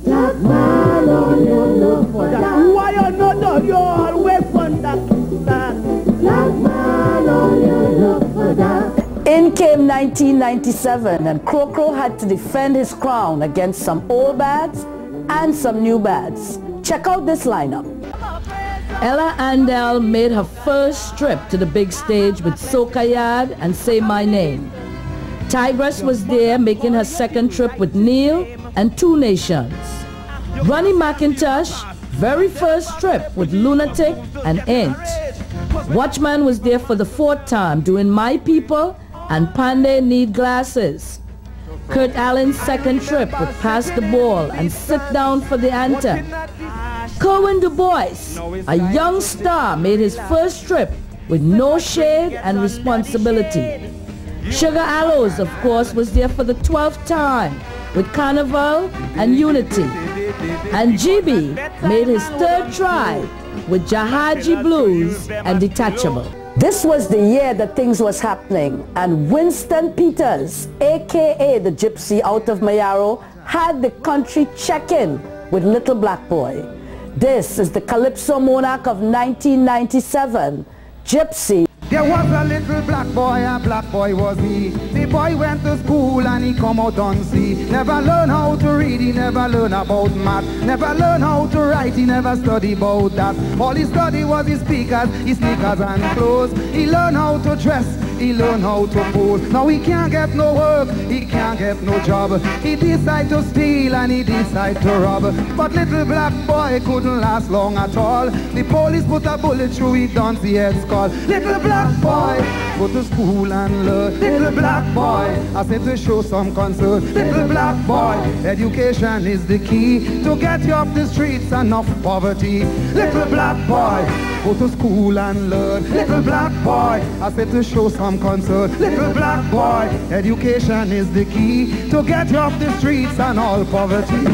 Black man on your love for that. Why you not know you always understand? Black man on your love for that. In came 1997 and Crow had to defend his crown against some old bads and some new bads. Check out this lineup. Ella Andel made her first trip to the big stage with Soca Yard and Say My Name. Tigress was there making her second trip with Neil and Two Nations. Ronnie McIntosh, very first trip with Lunatic and Ain't. Watchman was there for the fourth time doing My People and Pandey Need Glasses. Kurt Allen's second trip with Pass the Ball and Sit Down for the Anthem. Kerwin Du Bois, a young star, made his first trip with No Shade and Responsibility. Sugar Aloes, of course, was there for the 12th time with Carnival and Unity. And GB made his third try with Jahaji Blues and Detachable. This was the year that things was happening, and Winston Peters, aka the Gypsy out of Mayaro, had the country check-in with Little Black Boy. This is the Calypso monarch of 1997, Gypsy. There was a little black boy, a black boy was he. The boy went to school and he come out on sea. Never learn how to read, he never learn about math. Never learn how to write, he never study about that. All he study was his speakers, his sneakers and clothes. He learned how to dress, he learned how to pose. Now he can't get no work, he can't get no job. He decide to steal and he decide to rob. But little black boy couldn't last long at all. The police put a bullet through his Duncy head skull. Little black boy, go to school and learn. Little black boy, I said to show some concern. Little black boy, education is the key to get you off the streets and off poverty. Little black boy, go to school and learn. Little black boy, I said to show some concern. Little black boy, education is the key to get you off the streets and all poverty.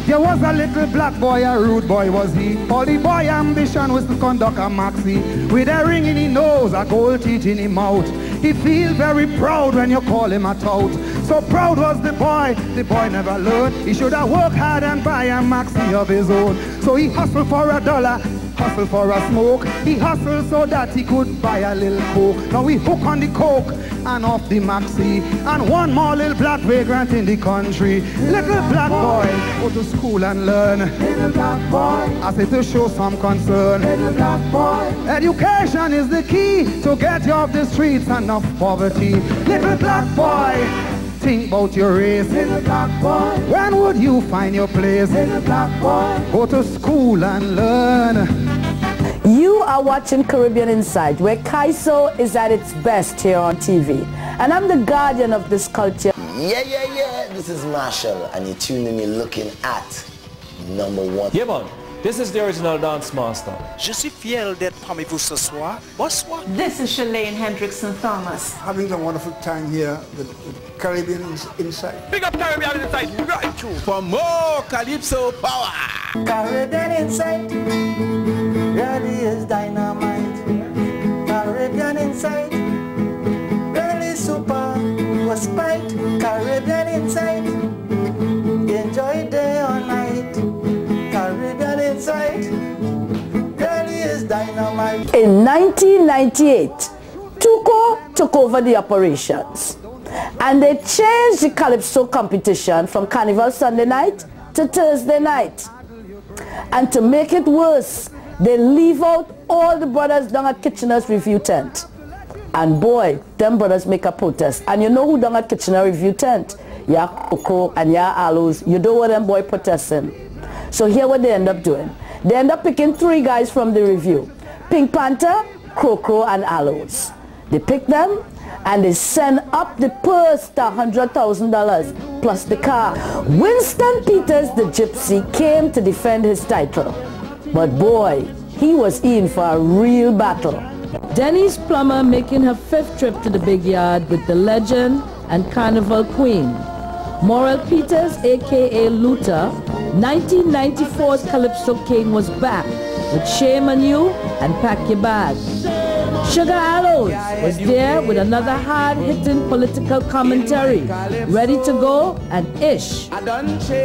There was a little black boy, a rude boy was he. All the boy ambition was to conduct a maxi. With a ring in his nose, a gold teeth in his mouth. He feel very proud when you call him a tout. So proud was the boy never learned. He should have worked hard and buy a maxi of his own. So he hustled for $1, hustled for a smoke. He hustled so that he could buy a little coke. Now he hook on the coke and off the maxi. And one more little black vagrant in the country. Little black boy, go to school and learn. Little black boy, I say to show some concern. Little black boy, education is the key to get you off the streets and off poverty. Little black boy, think about your race. Little black boy, when would you find your place? Little black boy, go to school and learn. You are watching Caribbean Insight, where Kaiso is at its best here on TV. And I'm the guardian of this culture. Yeah. This is Marshall, and you're tuning in looking at #1. Yeah, man. This is the original dance master. Je suis fier d'être parmi vous ce soir. Bonsoir. This is Shalane Hendrickson Thomas. Having a wonderful time here with Caribbean Insight. Big up Caribbean Insight right through. For more Calypso power. Caribbean Insight really is dynamite. Caribbean Insight really super was spite. Caribbean Insight enjoy day or night. Caribbean Insight really is dynamite. In 1998, Tuco took over the operations, and they changed the Calypso competition from Carnival Sunday night to Thursday night. And to make it worse, they leave out all the brothers down at Kitchener's review tent. And boy, them brothers make a protest. And you know who down at Kitchener review tent? Yeah, Coco and yeah, Aloes. You know what them boy protesting. So here what they end up doing. They end up picking 3 guys from the review. Pink Panther, Coco and Aloes. They pick them and they send up the purse to $100,000 plus the car. Winston Peters, the gypsy, came to defend his title. But boy, he was in for a real battle. Denise Plummer making her 5th trip to the big yard with the legend and carnival queen. Morel Peters, aka Luther, 1994's Calypso King, was back with Shame on You and Pack Your Bag. Sugar Aloes was there with another hard-hitting political commentary, Ready to Go and Ish.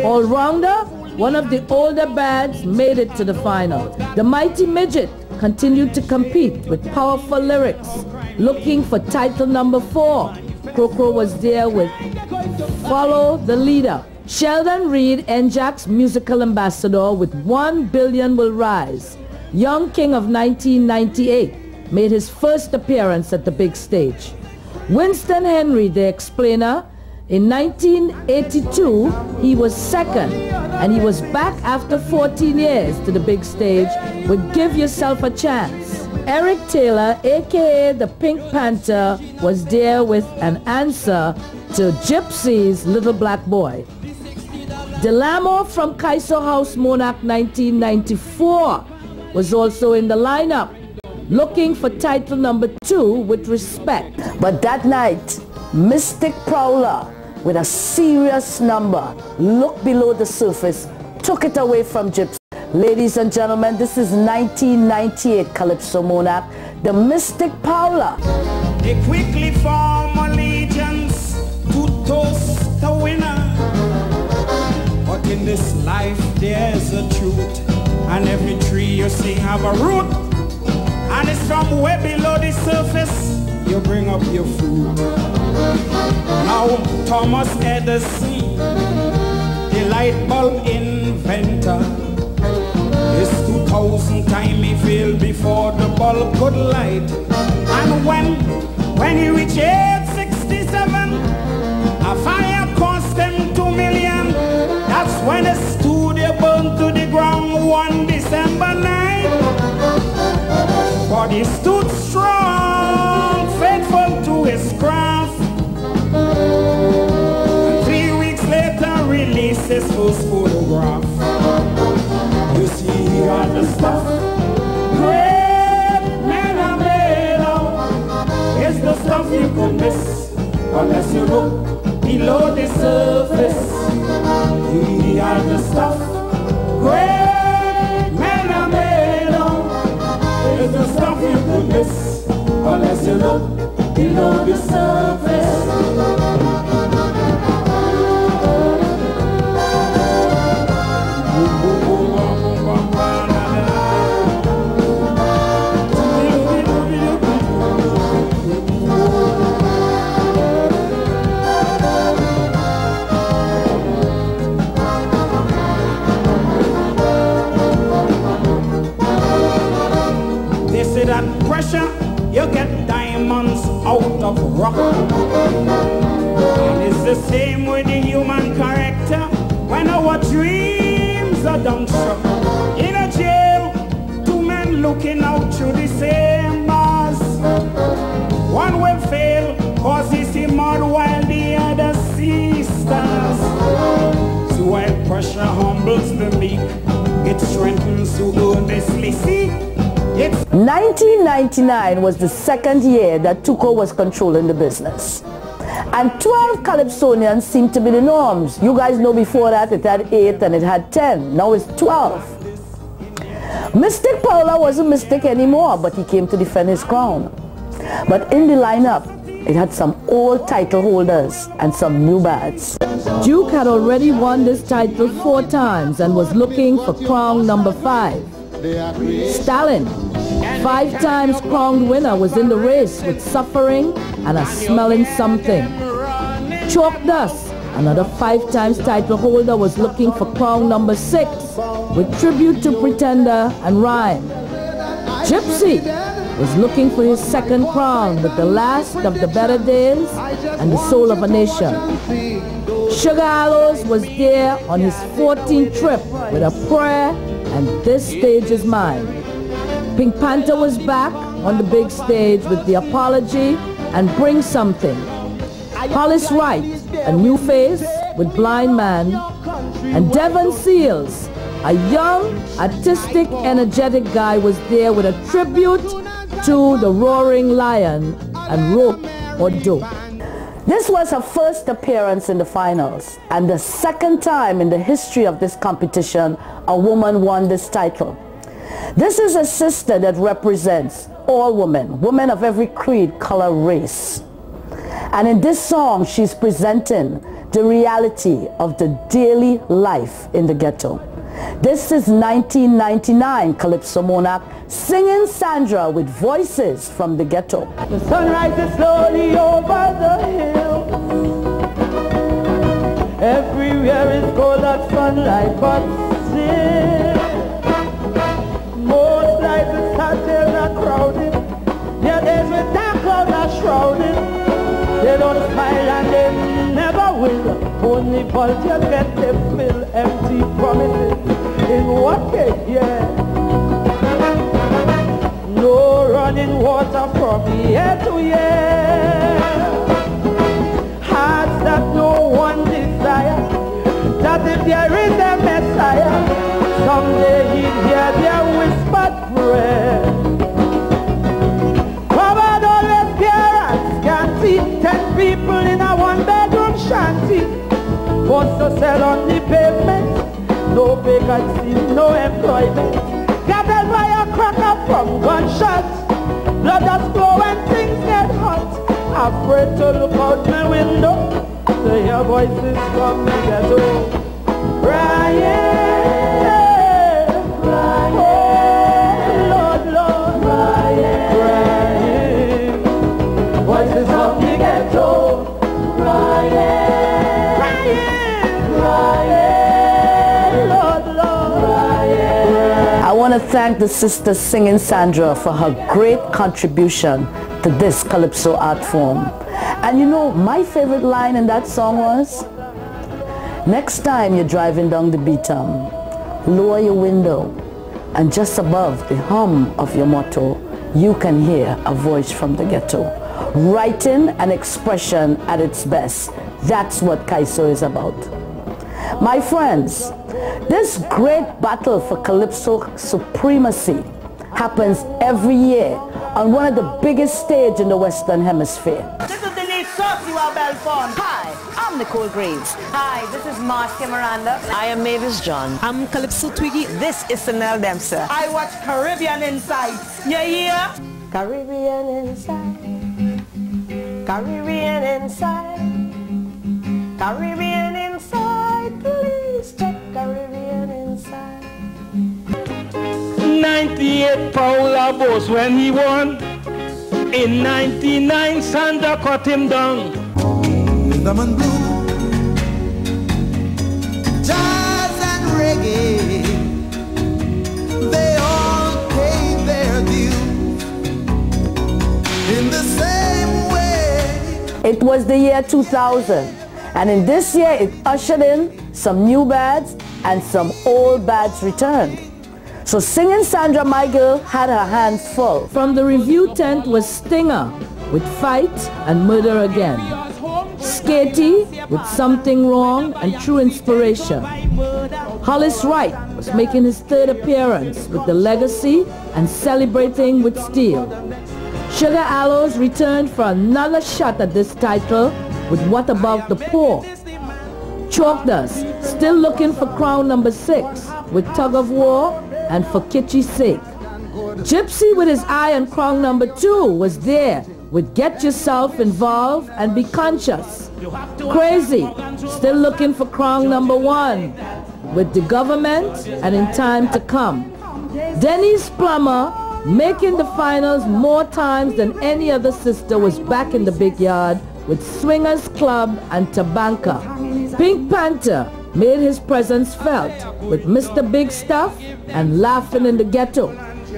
All-rounder, one of the older bands made it to the final. The Mighty Midget continued to compete with powerful lyrics, looking for title number 4. Coco was there with Follow the Leader. Sheldon Reed, NJAC's musical ambassador with 1 Billion Will Rise. Young King of 1998 made his first appearance at the big stage. Winston Henry, the explainer, in 1982, he was 2nd, and he was back after 14 years to the big stage with Give Yourself a Chance. Eric Taylor, aka the Pink Panther, was there with an answer to Gypsy's Little Black Boy. Delamo from Kaiso House Monarch 1994 was also in the lineup, looking for title number 2 with Respect. But that night, Mystic Prowler, with a serious number, Look Below the Surface, took it away from Gypsy. Ladies and gentlemen, this is 1998 Calypso Monarch, the Mystic Prowler. They quickly form allegiance to toast the winner. But in this life there's a truth, and every tree you see have a root, and it's from way below the surface you bring up your food. Now Thomas Edison, the light bulb inventor, his 2,000 times he failed before the bulb could light. And when he reached age 67, a fire cost him 2 million. That's when the studio burned to the ground one December night. But he stood strong, faithful to his craft. And 3 weeks later, released his first photograph. You see, he got the stuff. Great men are made of. It's the stuff you could miss unless you look below the surface. He had the stuff. Great men are made of. It's the stuff you could miss unless you look below the surface. That pressure, you get diamonds out of rock. And it's the same with the human character. When our dreams are done struck in a jail, 2 men looking out through the same bars. One will fail cause he see mud while the other sees stars. So while pressure humbles the meek, it strengthens who earnestly seek. 1999 was the 2nd year that Tuco was controlling the business. And 12 Calypsonians seemed to be the norms. You guys know before that it had 8 and it had 10. Now it's 12. Mystic Paula wasn't Mystic anymore, but he came to defend his crown. But in the lineup, it had some old title holders and some new bats. Duke had already won this title 4 times and was looking for crown number 5. Stalin, 5 times crowned winner, was in the race with Suffering and a Smelling Something. Chalk Dust, another 5 times title holder, was looking for crown number 6 with Tribute to Pretender and Rhyme. Gypsy was looking for his second crown with the last of the better days and the soul of a nation. Sugar Aloes was there on his 14th trip with a prayer and this stage is mine. Pink Panther was back on the big stage with the apology and Bring Something. Hollis Wright, a new face with Blind Man, and Devon Seals, a young, artistic, energetic guy, was there with a tribute to the Roaring Lion and Rope or Dope. This was her first appearance in the finals and the second time in the history of this competition a woman won this title. This is a sister that represents all women, women of every creed, color, race. And in this song she's presenting the reality of the daily life in the ghetto. This is 1999 Calypso Monarch singing Sandra with voices from the ghetto. The sun rises slowly over the hill. Everywhere is cold hot sunlight, but still most lights and hotels are crowded. Their days with dark clouds are shrouded. They don't smile and they never will. Only vultures get their fill. Empty promises in what case, yeah. No running water from year to year. Hearts that no one desire. That if there is a Messiah, someday he'd hear their whispered prayer. Covered always bare and scanty. 10 people in a one-bedroom shanty. Forced to sell on the pavement. No vacancy, no employment. Gathered by a cracker from gunshots. Blood does flow when things get hot. Afraid to look out my window to hear voices from the ghetto. Crying, crying, Lord, Lord, crying, crying. Voices from the ghetto. Crying, crying, crying, Lord, Lord, crying. I want to thank the sister singing Sandra for her great contribution to this Calypso art form. And you know, my favorite line in that song was, next time you're driving down the beatum, lower your window and just above the hum of your motor, you can hear a voice from the ghetto. Writing and expression at its best. That's what Kaiso is about. My friends, this great battle for Calypso supremacy happens every year on one of the biggest stages in the Western Hemisphere. This is Denise Belfon. Hi, I'm Nicole Graves. Hi, this is Marcia Miranda. I am Mavis John. I'm Calypso Twiggy. This is Sanel Dempster. I watch Caribbean Insights. Yeah, yeah. Caribbean Inside. Caribbean Inside. Caribbean Inside. Please check Caribbean Inside. 98 Paula Boss when he won. In 99 Sandra cut him down. Rhythm and blues, jazz and reggae, they all paid their dues in the same way. It was the year 2000, and in this year it ushered in some new bads and some old bads returned. So singing Sandra, my girl, had her hands full. From the review tent was Stinger with Fight and Murder Again. Skatey with Something Wrong and True Inspiration. Hollis Wright was making his third appearance with The Legacy and Celebrating with Steel. Sugar Aloes returned for another shot at this title with What About the Poor. Chalk Dust still looking for crown number 6 with Tug of War and For Kitschy's Sake. Gypsy with his eye on crown number 2 was there with Get Yourself Involved and Be Conscious. Crazy still looking for crown number 1 with The Government and In Time to Come. Denise Plummer, making the finals more times than any other sister, was back in the big yard with Swingers Club and Tabanka. Pink Panther made his presence felt with Mr. Big Stuff and Laughing in the Ghetto.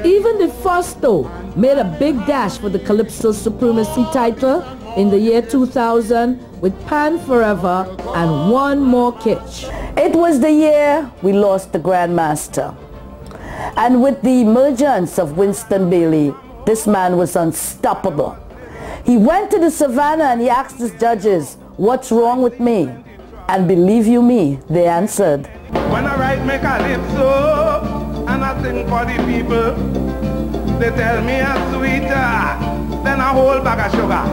Even the Fosto made a big dash for the Calypso Supremacy title in the year 2000 with Pan Forever and One More Kitsch. It was the year we lost the Grandmaster. And with the emergence of Winston Bailey, this man was unstoppable. He went to the savannah and he asked his judges, "What's wrong with me?" And believe you me, they answered. When I write my calypso and I sing for the people, they tell me I'm sweeter than a whole bag of sugar.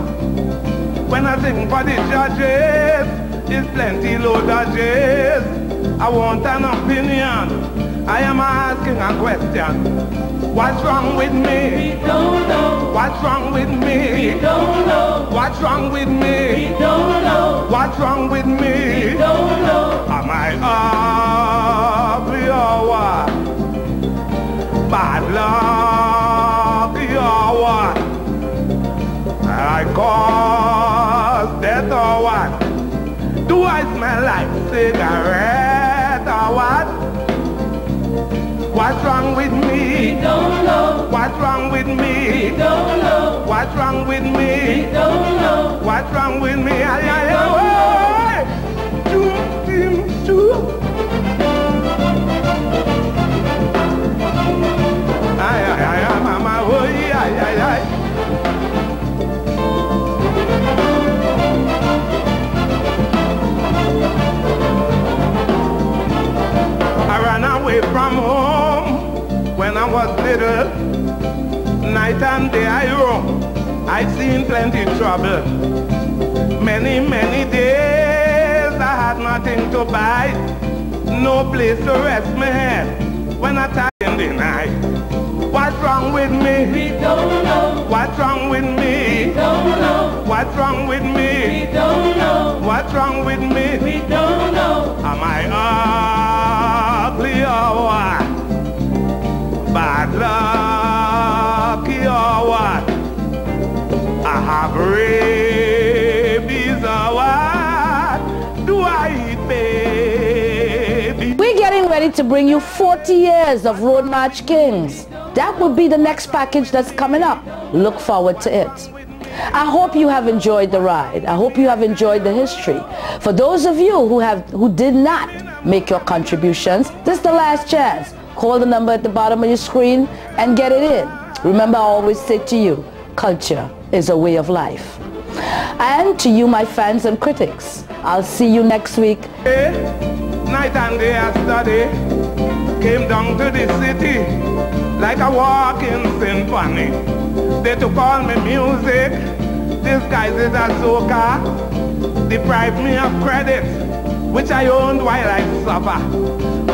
When I sing for the judges, it's plenty low dodges. I want an opinion. I am asking a question. What's wrong with me? We don't know. What's wrong with me? We don't know. What's wrong with me? We don't know. What's wrong with me? We don't know. Am I ugly or what? Bad luck or what? I cause death or what? Do I smell like cigarette or what? What's wrong with me? We don't know. What's wrong with me? We don't know. What's wrong with me? We don't know. What's wrong with me? Ay, ay, ay, choo, choo. Ay, ay, ay, mama, oh, ay, ay, ay. I ran away from home when I was little. Night and day I roam. I've seen plenty trouble. Many, many days I had nothing to buy. No place to rest my head when I tie in the night. What's wrong with me? We don't know. What's wrong with me? We don't know. What's wrong with me? We don't know. What's wrong with me? We don't know. Am I ugly or what? Bad lucky or what? I have rabies or what? Do I eat baby? We're getting ready to bring you 40 years of Road March Kings. That will be the next package that's coming up. Look forward to it. I hope you have enjoyed the ride. I hope you have enjoyed the history. For those of you who did not make your contributions, this is the last chance. Call the number at the bottom of your screen and get it in. Remember, I always say to you, culture is a way of life. And to you, my fans and critics, I'll see you next week. Night and day I study, came down to the city like a walking symphony. They took all my music, disguised it as soca, deprived me of credit, which I owned while I suffer.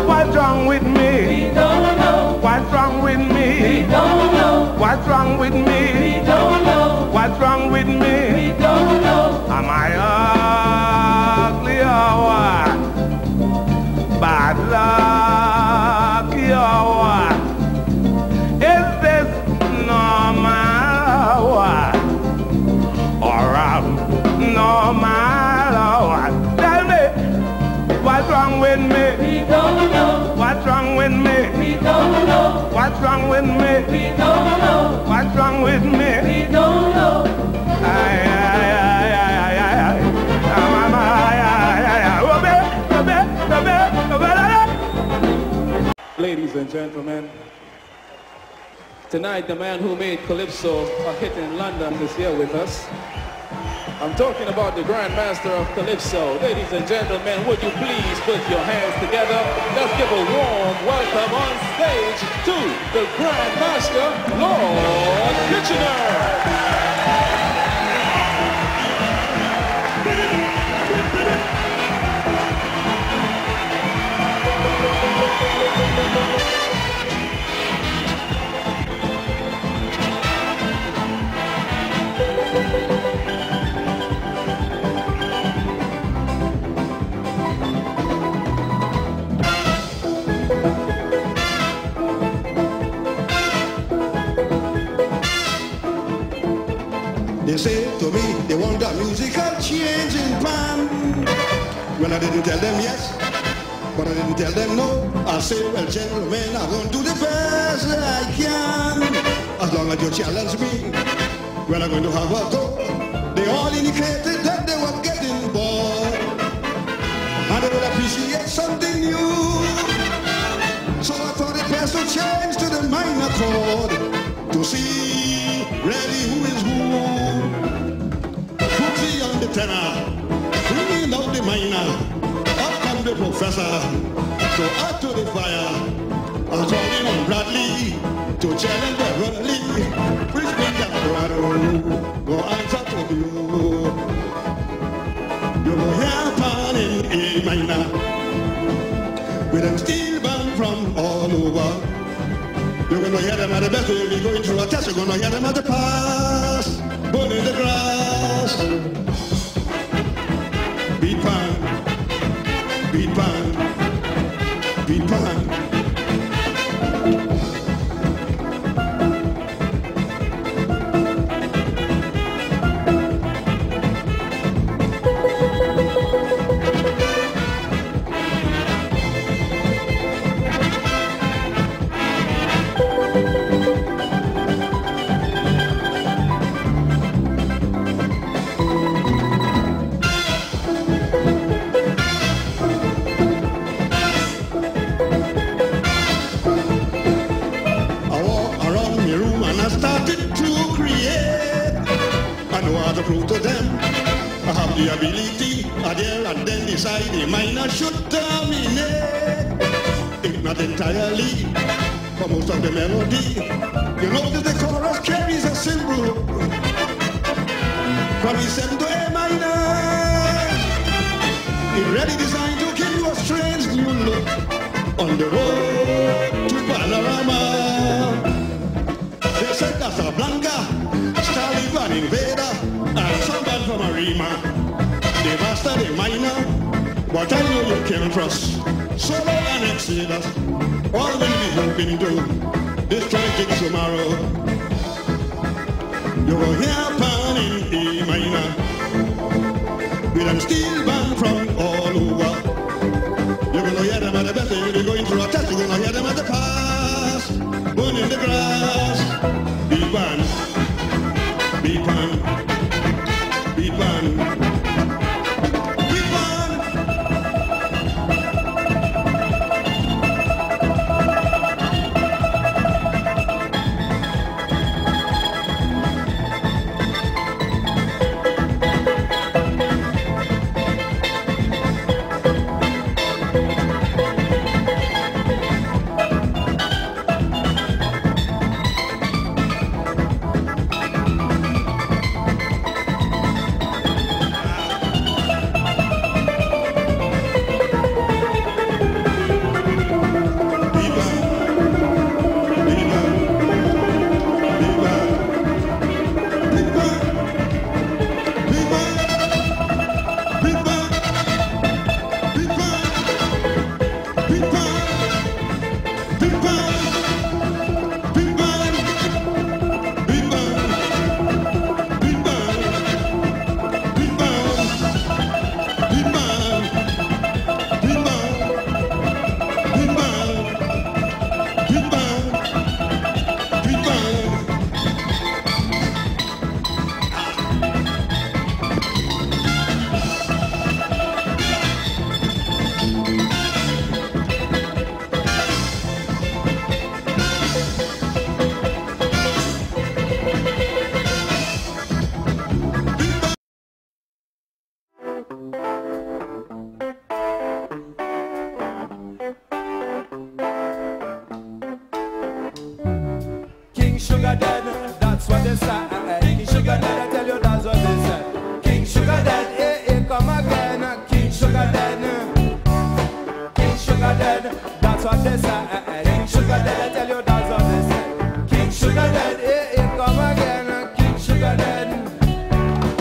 What's wrong with me? We don't know. What's wrong with me? We don't know. What's wrong with me? We don't know. What's wrong with me? We don't know. Am I ugly or what? Bad lucky or what? Is this normal or what? Or normal or what? Tell me, what's wrong with me? We don't know. What's wrong with me? We don't know. What's wrong with me? We don't know. What's wrong with me? We don't know. Ay, ay, ay, ay, ay, ay, ay. Mama, ay, ay, ay, ay. Ladies and gentlemen, tonight the man who made Calypso a hit in London is here with us. I'm talking about the Grandmaster of Calypso. Ladies and gentlemen, would you please put your hands together? Let's give a warm welcome on stage to the Grandmaster, Lord Kitchener. They say to me they want a musical change in plan. When I didn't tell them yes, But I didn't tell them no. I said, well, gentlemen, I'm going to do the best I can. As long as you challenge me, well, I'm going to have a go. They all indicated that they were getting bored, and they would appreciate something new. So I thought it best to change to the minor chord to see really who is who. Bootsy on the tenor, bringing out the minor. Up come the professor, so add to the fire. I'm calling on Bradley to challenge Beverly. Please bring that Colorado, go answer to you. You go hear pan in A minor, with them steel band from all over. You're gonna hear them at the best, we'll be going through a test. You're gonna hear them at the pass, burning the grass. Beat pan, beat pan, beat pan. Prove to them I have the ability, Adele, and then decide the minor should terminate. If not entirely, for most of the melody, you notice the chorus carries a symbol from E7 to A minor. It's really designed to give you a strange new look on the road to Panorama. They said Casablanca, Stalin, an invader, and someone from Arima. They master the minor, but I know you can't trust. Solo and Exodus, all will be hoping to destroy things tomorrow. You will hear pan in A minor, with them steel band from all over. You're gonna hear them at the best, they're going through a test. You're gonna hear them at the pass, burning the grass. Beat pan, beat pan. Beat pan, beat pan. Sugar dead, that's what they say. King Sugar dead, I tell you that's what they say. King Sugar dead, come again. King Sugar dead, King Sugar dead, that's what they say. King Sugar dead, I tell you that's what they say. King Sugar dead, come again. King Sugar dead.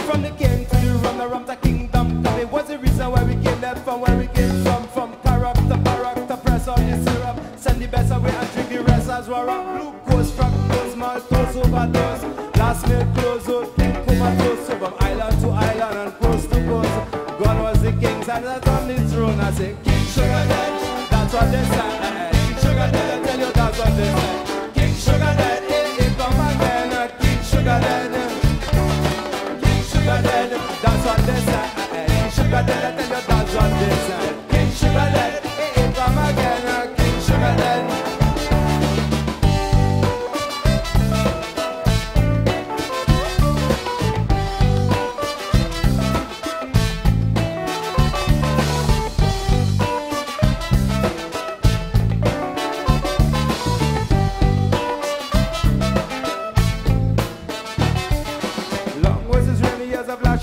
From the king to the rum to kingdom come. It was the reason why we came there from where we came from character, press on the syrup. Send the best away and drink the rest as well. Glucose, fructose, maltose, overdose. Last meal close out, king comatose. So from island to island and coast to coast, God was the king and that's on the throne. I say, King Sugar dead. what they say. King Sugar Daddy, I tell you that's what they say. King Sugar Daddy, come again. King Sugar Daddy, King Sugar Daddy, that's what they say. King Sugar Daddy, I tell you that's what they say. King Sugar Daddy, come again. King Sugar Daddy.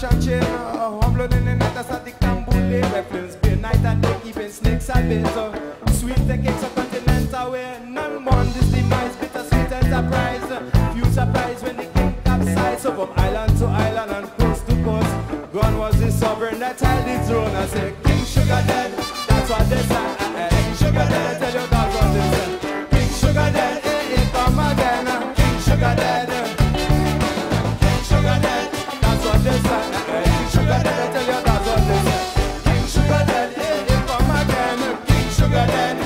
And chain, humbling in the night, a static tambour, reference, be night and day, keeping snakes at bay. So sweet the cakes of continental way, none born this demise, bittersweet enterprise. Few surprise when the king capsized. So from island to island and coast to coast, gone was the sovereign that held the throne. I say, King Sugar Dead, that's what they say. King Sugar Dead, I tell you that's what they say. King Sugar Dead, come again. King Sugar Dead, King Sugar Dead. They say, King Sugar Daddy, I tell you that's what they say. King Sugar Daddy, come again. King Sugar Daddy.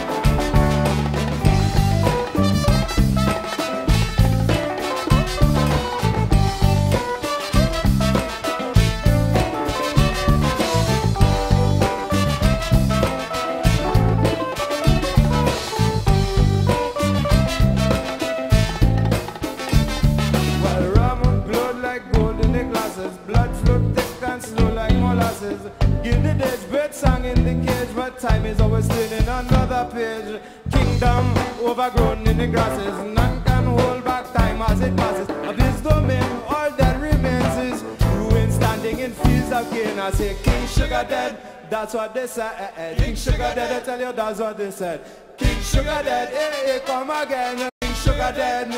Well, rum glowed like gold in the glasses. Blood flowed thick and slow like molasses. Give the days bird song in the cage, but time is always turning another page. Kingdom overgrown in the grasses. None can hold back time as it passes. Of this domain, all that remains is ruin standing in fields of gain. I say, King Sugar Dead, that's what they said. King Sugar Dead, I tell you that's what they said. King Sugar Dead, hey, come again. King Sugar Dead,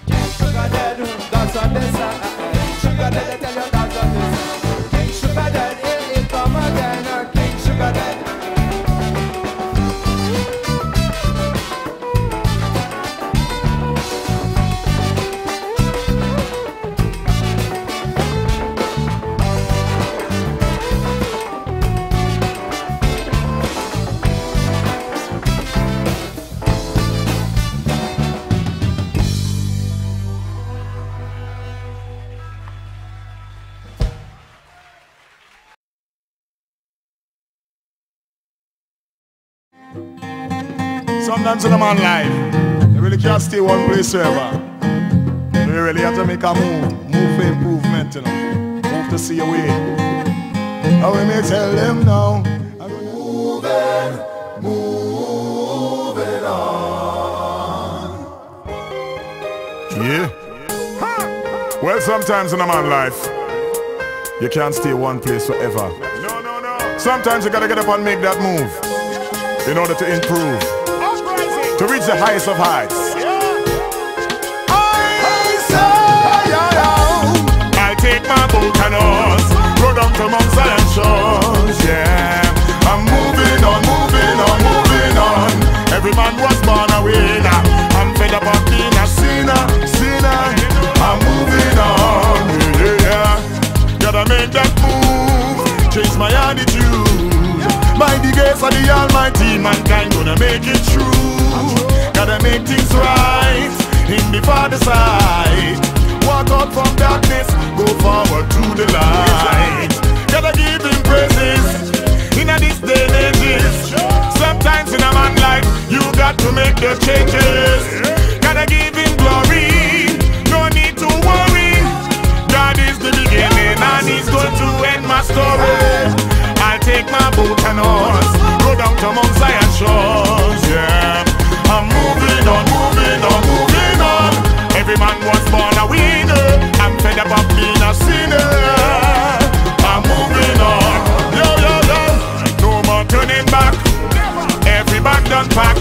King Sugar Dead, that's what they said. King Sugar Dead, I tell you that's what they said. King Sugar Dead, hey, come again. King Sugar Dead. Sometimes in a man life, you really can't stay one place forever. You really have to make a move for improvement, you know. Move to see your way. How we may tell them now, moving on. Yeah. Well, sometimes in a man life, you can't stay one place forever. No. Sometimes you gotta get up and make that move in order to improve, to reach the highest of heights. I'll take my boat and horse, go down to Mount Zion shores, yeah. I'm moving on, moving on, moving on. Every man was born a winner. I'm fed up of being a sinner. I'm moving on, yeah. Gotta make that move, change my attitude. By the grace of the Almighty, mankind gonna make it true. Gotta make things right in the Father's sight. Walk out from darkness, go forward to the light. Gotta give him praises in a this day and age. Sometimes in a man life, you got to make the changes. Gotta give him glory, no need to worry. God is the beginning and he's going to end my story. I'll take my boat and horse, go down to Mount Zion shores, yeah. I'm moving on, moving on, moving on. Every man was born a winner. I'm fed up of being a sinner. I'm moving on, yo, yo, yo. No more turning back, every bag done pack.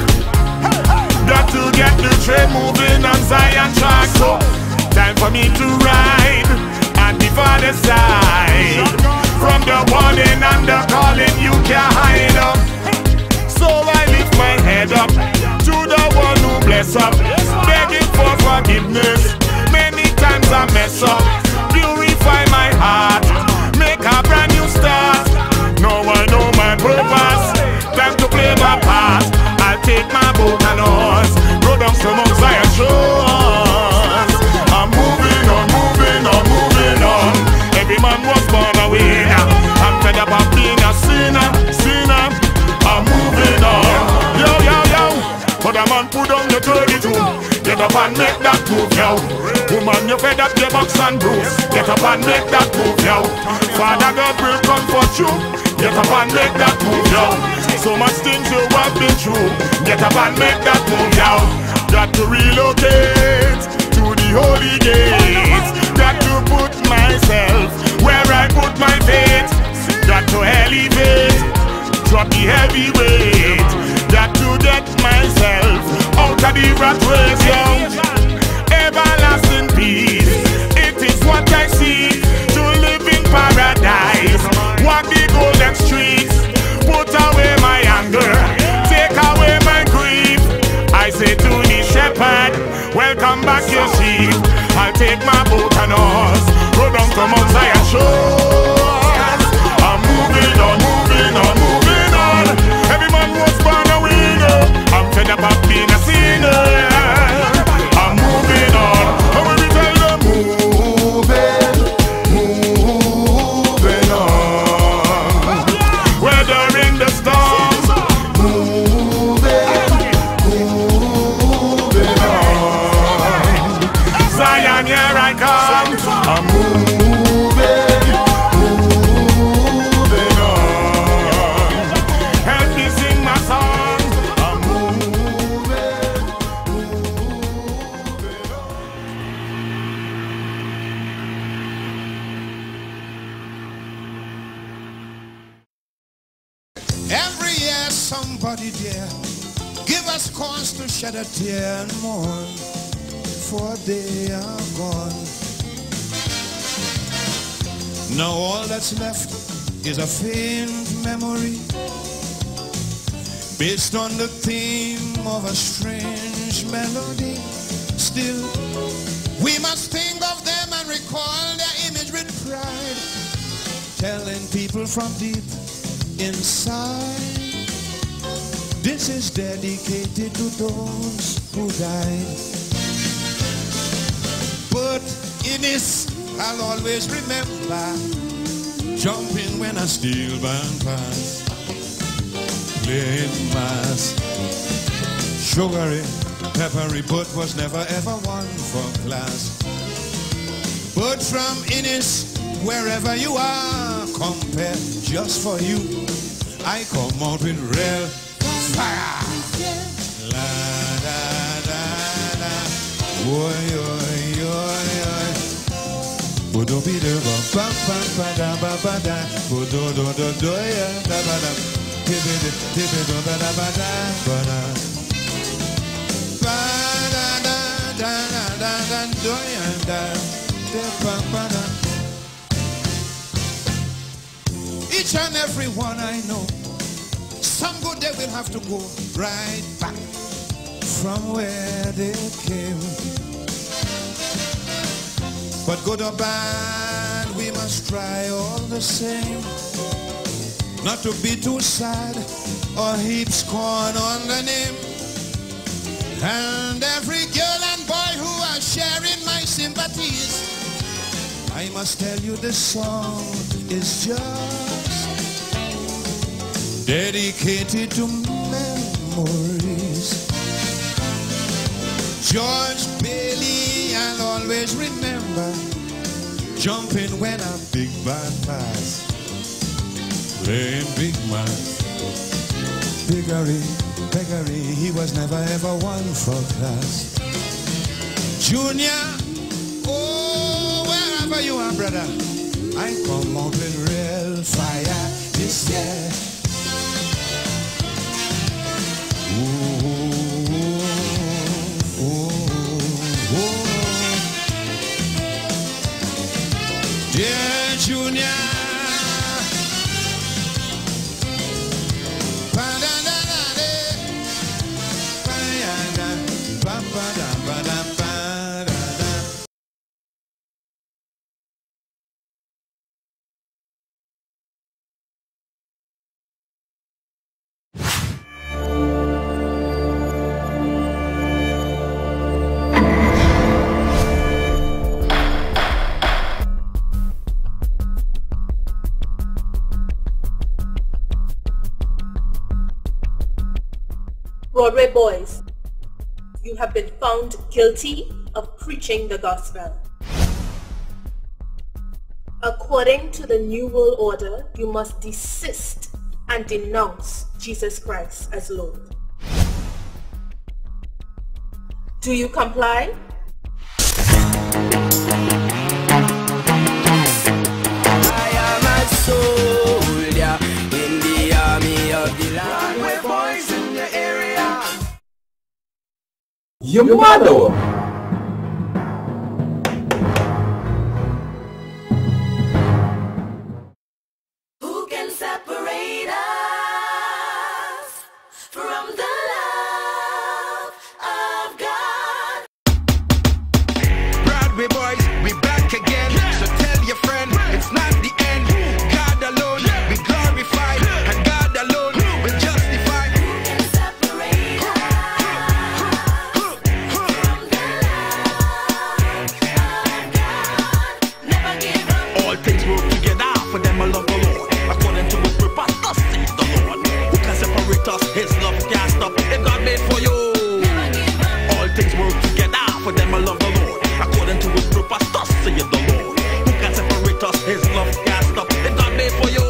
Got to get the train moving on Zion track. So, time for me to ride at the Father's side. From the warning and the calling, you can't hide up. So I lift my head up to the one who bless up, begging for forgiveness. Many times I mess up. Purify my heart, make a brand new start. Now I know my purpose. Time to play my part. and put down your 32. Get up and make that move now. Woman, you fed up your box and bruise. Get up and make that move now. Father God will comfort you. Get up and make that move now. So much things you have been through. Get up and make that move now. Got to relocate to the holy gates. Got to put myself where I put my faith. Got to elevate, drop the heavy weight. Got to get myself out of the rat race, yo. Everlasting peace, it is what I see. To live in paradise, walk the golden streets. Put away my anger, take away my grief. I say to the shepherd, welcome back your sheep. I'll take my boat and horse, go down to Mount Zion shores. I'm moving on, moving on, moving on. Every man was born a winner. I'm fed up of being a sinner. I'm moving on. And when we tell them moving, moving on. Weathering the storms, moving, moving on. Zion, here I come. I'm moving, moving on. Help me sing my song. I'm moving, moving on. Every year somebody dear give us cause to shed a tear and mourn, for they are gone. Now all that's left is a faint memory based on the theme of a strange melody. Still, we must think of them and recall their image with pride, telling people from deep inside, this is dedicated to those who died. But in this, I'll always remember jumping when a steel band passed, playing mass, sugary, peppery, but was never ever one for class. But from Innis, wherever you are, compare just for you, I come out with real fire. La da da da, oi oi oi oi. Budo bido ba ba ba ba da ba ba da, budo do do do ya da ba da, tibi tibi do ba da ba da ba da, ba da da da da da da do ya da, da ba ba da. Each and every one I know, some good day will have to go right back from where they came. But good or bad, we must try all the same, not to be too sad or heap scorn on the name. And every girl and boy who are sharing my sympathies, I must tell you this song is just dedicated to memories. George Bailey, I'll always remember jumping when a big band passed, playing big man. Piggery, piggery, he was never ever one for class. Junior, oh, wherever you are, brother, I come out with real fire this year. Ooh, ooh, ooh, ooh. Dear Junior, Broadway boys, you have been found guilty of preaching the gospel. According to the New World Order, you must desist and denounce Jesus Christ as Lord. Do you comply? I am a soldier in the army of the land. Broadway boys in the area. Your mother. Who can separate us from the love of God? Broadway boys, we back again. So tell your friend, it's not the end. God alone, we glorify, and God alone, we justify. Who can separate us from the love of God? Never give up. All things work together for them I love the Lord. According to his purpose, thus says the Lord. Who can separate us? His love can't stop. If God made for you. All things work together for them I love the Lord. According to his purpose, thus says the Lord. Who can separate us? His love can't stop. If God made for you.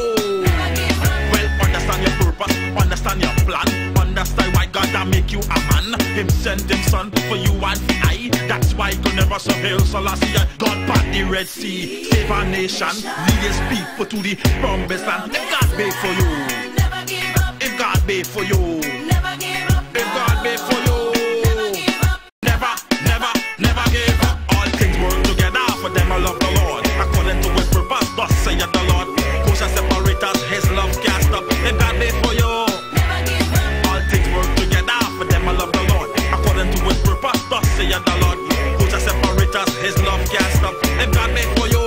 Well, understand your purpose, understand your plan, understand why God that make you a man. Him sent him son for you and for I. That's why you never so hail Selassie. God part the Red Sea, save our nation, lead his people to the promised land. If God be for you, Never give up. if God be for you, Never give up. if God be for you, Never give up. never, never, never give up. All things work together for them I love the Lord. According to his purpose, thus saith the Lord. Who shall separate us? His love can't stop. If God be for you, Never give up. all things work together for them I love the Lord. According to his purpose, thus saith the Lord. Who shall separate us? His love can't stop. If God be for you.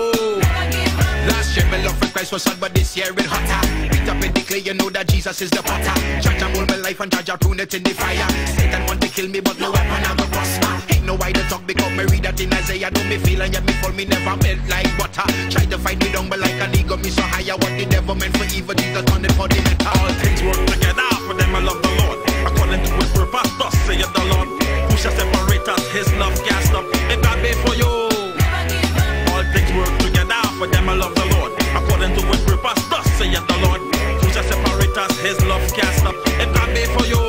Last year my love for Christ was hot, but this year it hotter. Beat up in the clay, you know that Jesus is the potter. Jaja mold my life and Jaja prune it in the fire. Satan want to kill me, but no weapon I go prosper. Ain't no way to talk because me read that in Isaiah. Don't me feel and yet me fall, me never melt like butter. Try to fight me down, but like an ego, me so higher. What the devil meant for evil, Jesus turned it for the better. All things work together for them I love the Lord. According to his purpose, thus saith the Lord. Who shall separate us? His love can't stop. If God be for you. All things work together for them I love the Lord. According to his purpose, thus saith the Lord. Who shall separate us? His love can't stop. If God be for you.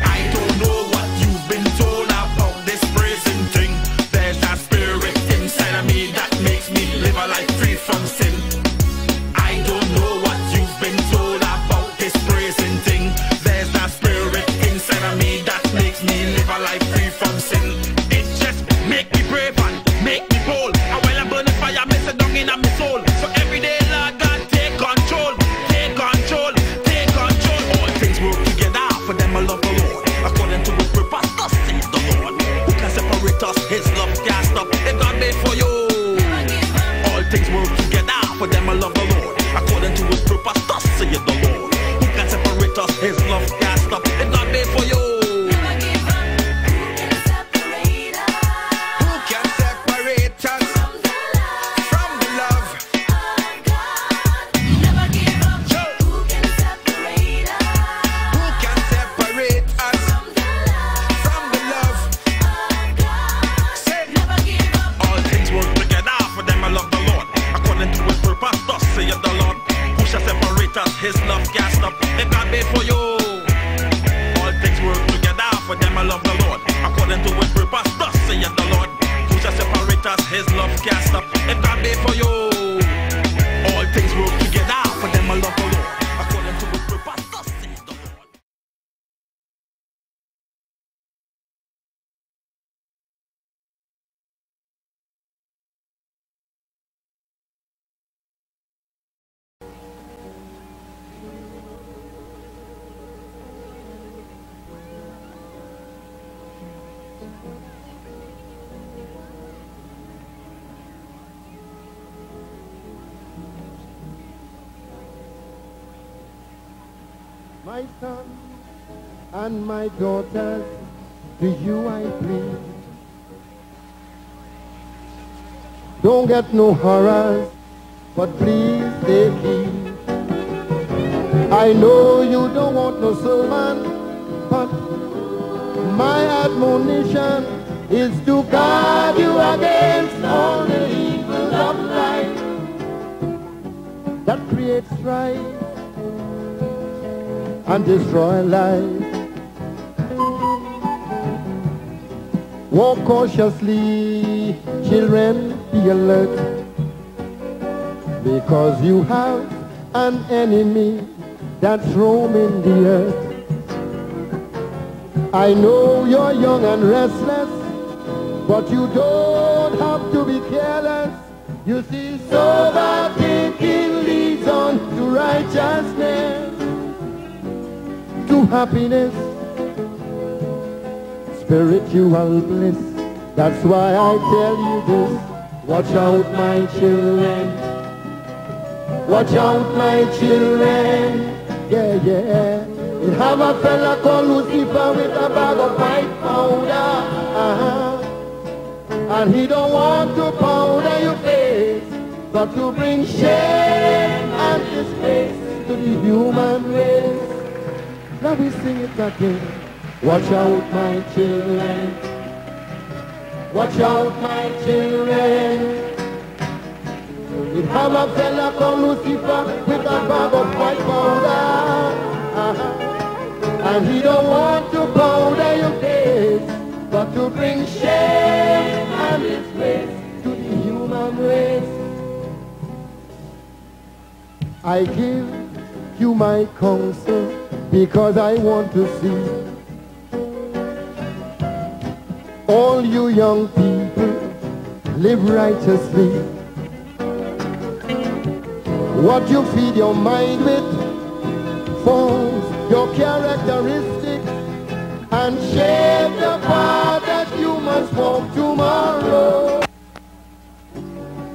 I don't know what you've been told about this praising thing. There's a spirit inside of me that makes me live a life free from sin. I don't know what you've been told about this praising thing. There's a spirit inside of me that makes me live a life free from sin. It just make me brave and make me bold. And while I'm burning fire, me sit down in my soul. So every day, Lord God, take control, take control, take control. All things work together for them I love the Lord. According to his purpose, thus saith the Lord. Who can separate us? His love can't stop. If God made for you. All things work together for them I love the Lord. According to his purpose, thus saith the Lord. Who can separate us? His love can't stop. If God made for you. Who can separate us from the love? Never give up. Yo. Who can separate us Who can separate us from the love? Say, Never give up. all things work together for them I love the Lord. According to his purpose, thus saith the Lord. Who shall separate us? His love can't stop. If God be for you. All things work together for them I love the Lord. According to his purpose, thus saith the Lord. Who shall separate us? His love can't stop. If God be for you. All things work together for them I love the Lord. According to his purpose, thus saith the Lord. My son and my daughters, to you I plead. Don't get no horrors, but please take heed. I know you don't want no sermon, but My admonition is to guard you against all the evils of life that create strife and destroy life. Walk cautiously, children, be alert, because you have an enemy that's roaming the earth. I know you're young and restless, but you don't have to be careless. You see, sober thinking leads on to righteousness, to happiness, spiritual bliss. That's why I tell you this. Watch out, my children. Watch out, my children. Yeah, yeah. You have a fella called Lucifer with a bag of white powder. And he don't want to powder your face, but to bring shame and disgrace to the human race. Now we sing it again. Watch out, my children. Watch out, my children. You have a fella called Lucifer with a bag of white powder. And he don't want to powder your face, but to bring shame and disgrace to the human race. I give you my counsel because I want to see all you young people live righteously. What you feed your mind with forms your characteristics and shape the path that you must walk tomorrow.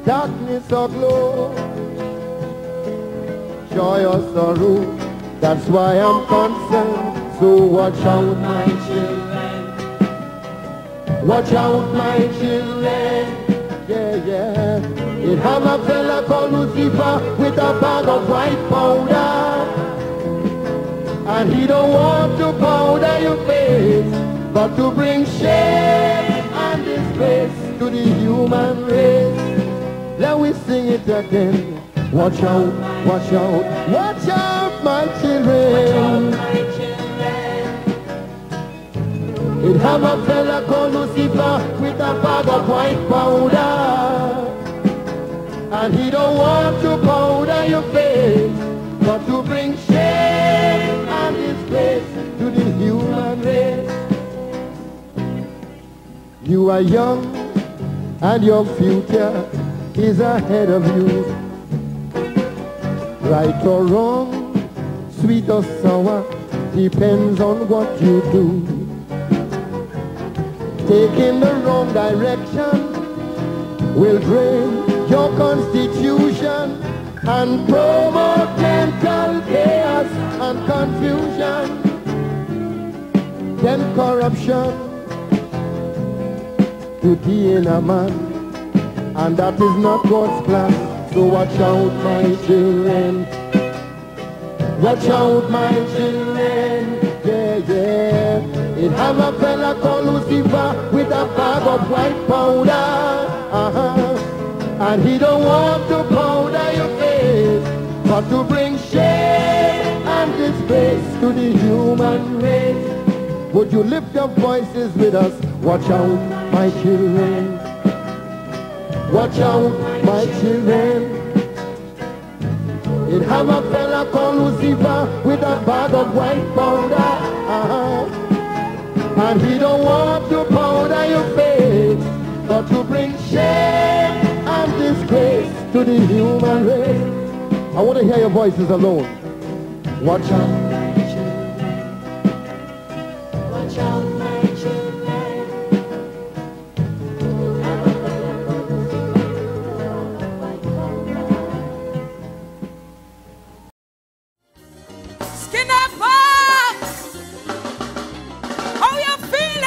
Darkness or glow, joy or sorrow, that's why I'm concerned. So watch out, my children. Watch out, my children. Yeah, yeah. It have a fella called Lucifer with a bag of white powder. And he don't want to powder your face, but to bring shame and disgrace to the human race. Let me sing it again. Watch out, watch out, watch out, my children. Watch out, my children. It have a fella called Lucifer with a bag of white powder. And he don't want to powder your face, but to bring shame and disgrace to the human race. You are young and your future is ahead of you. Right or wrong, sweet or sour, depends on what you do. Taking the wrong direction will drain your constitution and promote mental chaos and confusion. Then corruption to the inner man, and that is not God's plan. So watch out, my children. Watch out, my children. Yeah, yeah. It have a fella called Lucifer with a bag of white powder. And he don't want to powder your face, but to bring shame and disgrace to the human race. Would you lift your voices with us? Watch out, my children. Watch out, my children. It have a fella called Lucifer with a bag of white powder. And he don't want to powder your face, but to bring shame and disgrace to the human race. I want to hear your voices alone. Watch out, my children. Watch out, my children. Skin up, how you feeling?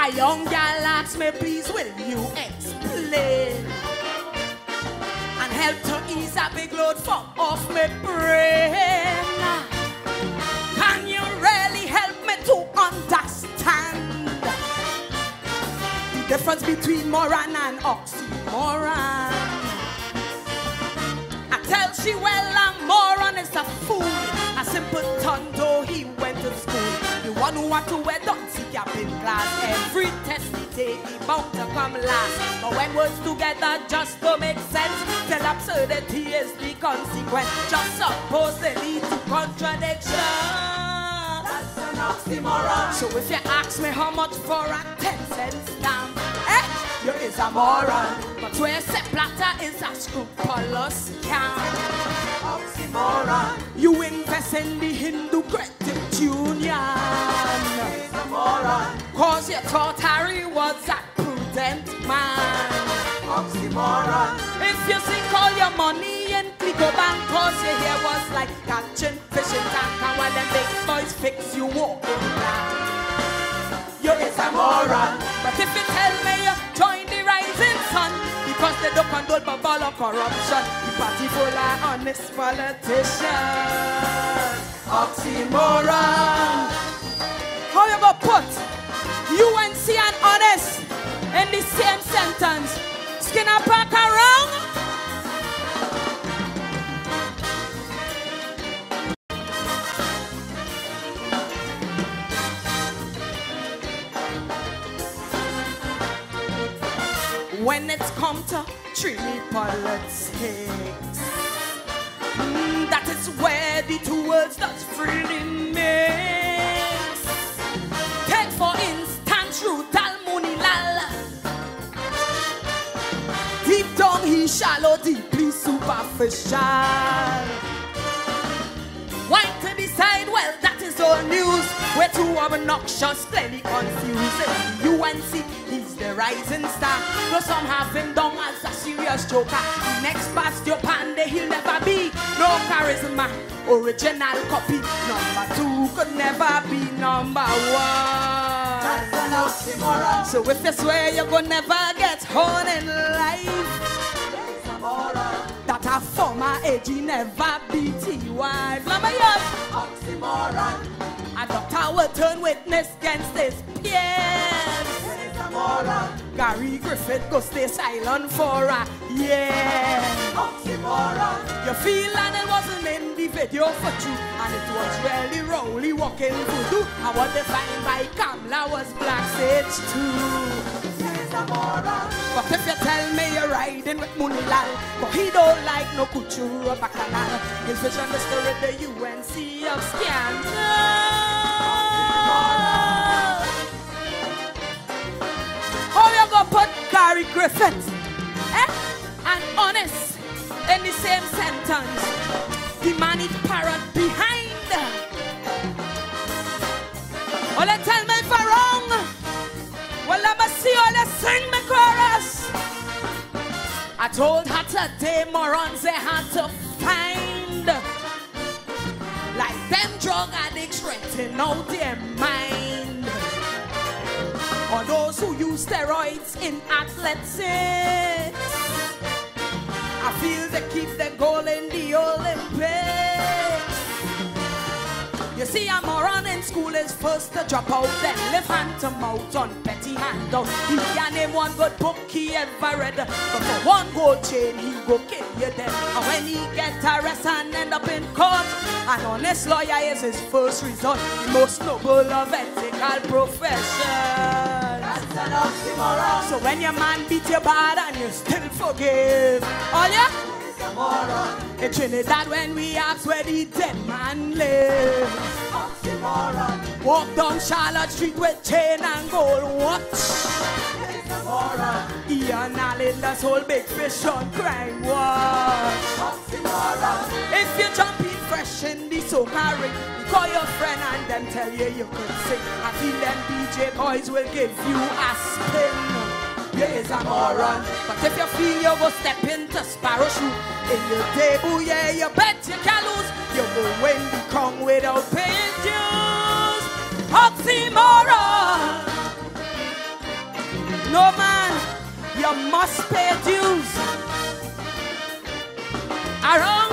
A young girl asks me, please will you explain and help to ease a big load from off my brain? Can you really help me to understand the difference between moron and oxymoron? I tell she, well, a moron is a fool, a simpleton though he went to school. The one who want to wear duncy cap in class, every test he take, he bound to come last. But when words together just to make sense, till absurdity is the consequence. Just suppose they lead to contradiction. That's an oxymoron. So if you ask me how much for a 10-cent stamp, you is a moron. But where say platter is a scrupulous scam. Oxymoron. You invest in the Hindu Credit Union. Is a moron. Cause you thought Harry was a prudent man. Oxymoron. If you sink all your money in Clico Bank, cause your hair was like catching fish in tank, and while them big boys fix you walking down, you is a moron. But if you tell me you join the rising sun, because they don't condone bubble or corruption, the party full of honest politicians. Oxymoron. How you gonna put UNC and honest in the same sentence? Skinner pack around? When it's come to Trini politics, that is where the two words does freely mix. Take for instance Ruth Al-Munilal. Deep down he shallow, deeply superficial. White to decide, well that is all news. We're too obnoxious, plenty confused. UNC, he's the rising star. Though some have him down as a serious joker. Next past your panda, he'll never be. No charisma, original copy. Number 2 could never be number 1. That's an oxymoron. So if you swear you're gonna never get on in life, that a former AG never beat his wife. Number yes, oxymoron. A doctor will turn witness against his peers. Gary Griffith go stay silent for a year. Oxymoron. You feel and it wasn't in the video for you, and it was really Rowley walking voodoo. And what they find by Kamla was Black Sage too. But if you tell me you're riding with Munilal, but he don't like no couture or bacchanal, his vision is to rid the UNC of scandal. How you gonna put Gary Griffith and honest in the same sentence? The man is parrot behind. Well, they tell me if I'm wrong. Well, let me see all they sing me chorus. I told her today morons they had to find, like them drug addicts renting out their mind, or those who use steroids in athletics. I feel they keep the goal in the Olympics. You see, a moron in school is first to drop out, then live hand to mouth on petty handout. He can name one good book he ever read, but for one gold chain he go kill you dead. And when he get arrested and end up in court, an honest lawyer is his first resort. The most noble of ethical profession. That's an oxymoron. So when your man beat you bad and you still forgive, all ya? In Trinidad when we ask where the dead man lives, oxymoron. Walk down Charlotte Street with chain and gold watch, Ian Allen does hold big fish on crime watch, oxymoron. If you jump in fresh in the soca ring, you call your friend and them tell you could sing. I feel them DJ boys will give you a spin. You is a moron. But if you feel you go step into Sparrow shoe in your debut, yeah, you bet you can lose. You go win the crown without paying dues. Oxymoron. No man, you must pay dues. Around.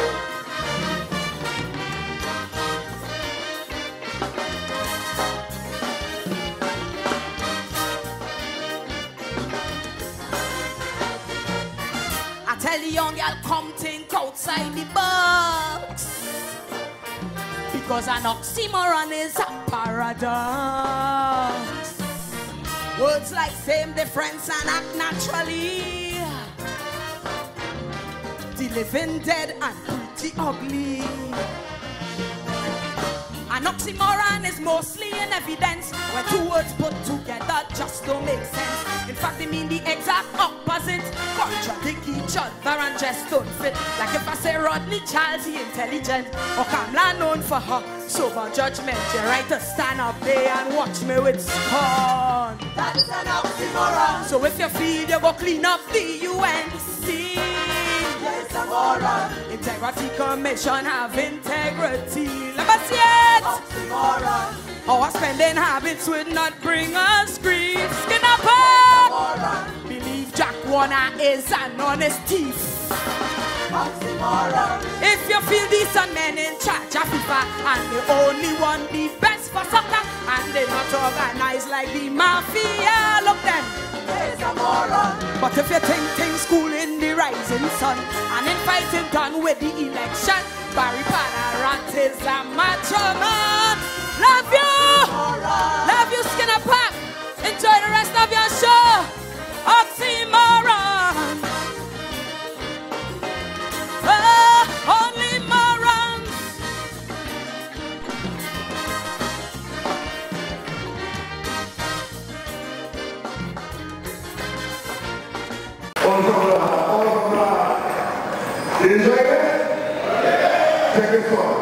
I tell the young girl, come think outside the box. Because an oxymoron is a paradox. Words like same difference and act naturally. The living dead and pretty ugly. An oxymoron is mostly in evidence when two words put together just don't make sense. In fact, they mean the exact opposite, contradict each other and just don't fit. Like if I say Rodney Charles, he intelligent, or Kamala known for her sober judgment. You're right to stand up there and watch me with scorn. That is an oxymoron. So if you feel you go clean up the UNC, yes, a moron. Integrity Commission have integrity. Let me see it. Oxymoron. Our spending habits would not bring us grief. Skin up. Believe Jack Warner is an honest thief. Oxymoron. If you feel decent men in charge of FIFA and they only want the best for soccer and they're not organized like the mafia, look them. But if you think things cool in the rising sun and in fighting done with the election, Barry Padarant is a macho man. Love you! Love you, Skinner Pop! Enjoy the rest of your show! Oxymoron! Oh, only morons! You enjoy it? Take it forward.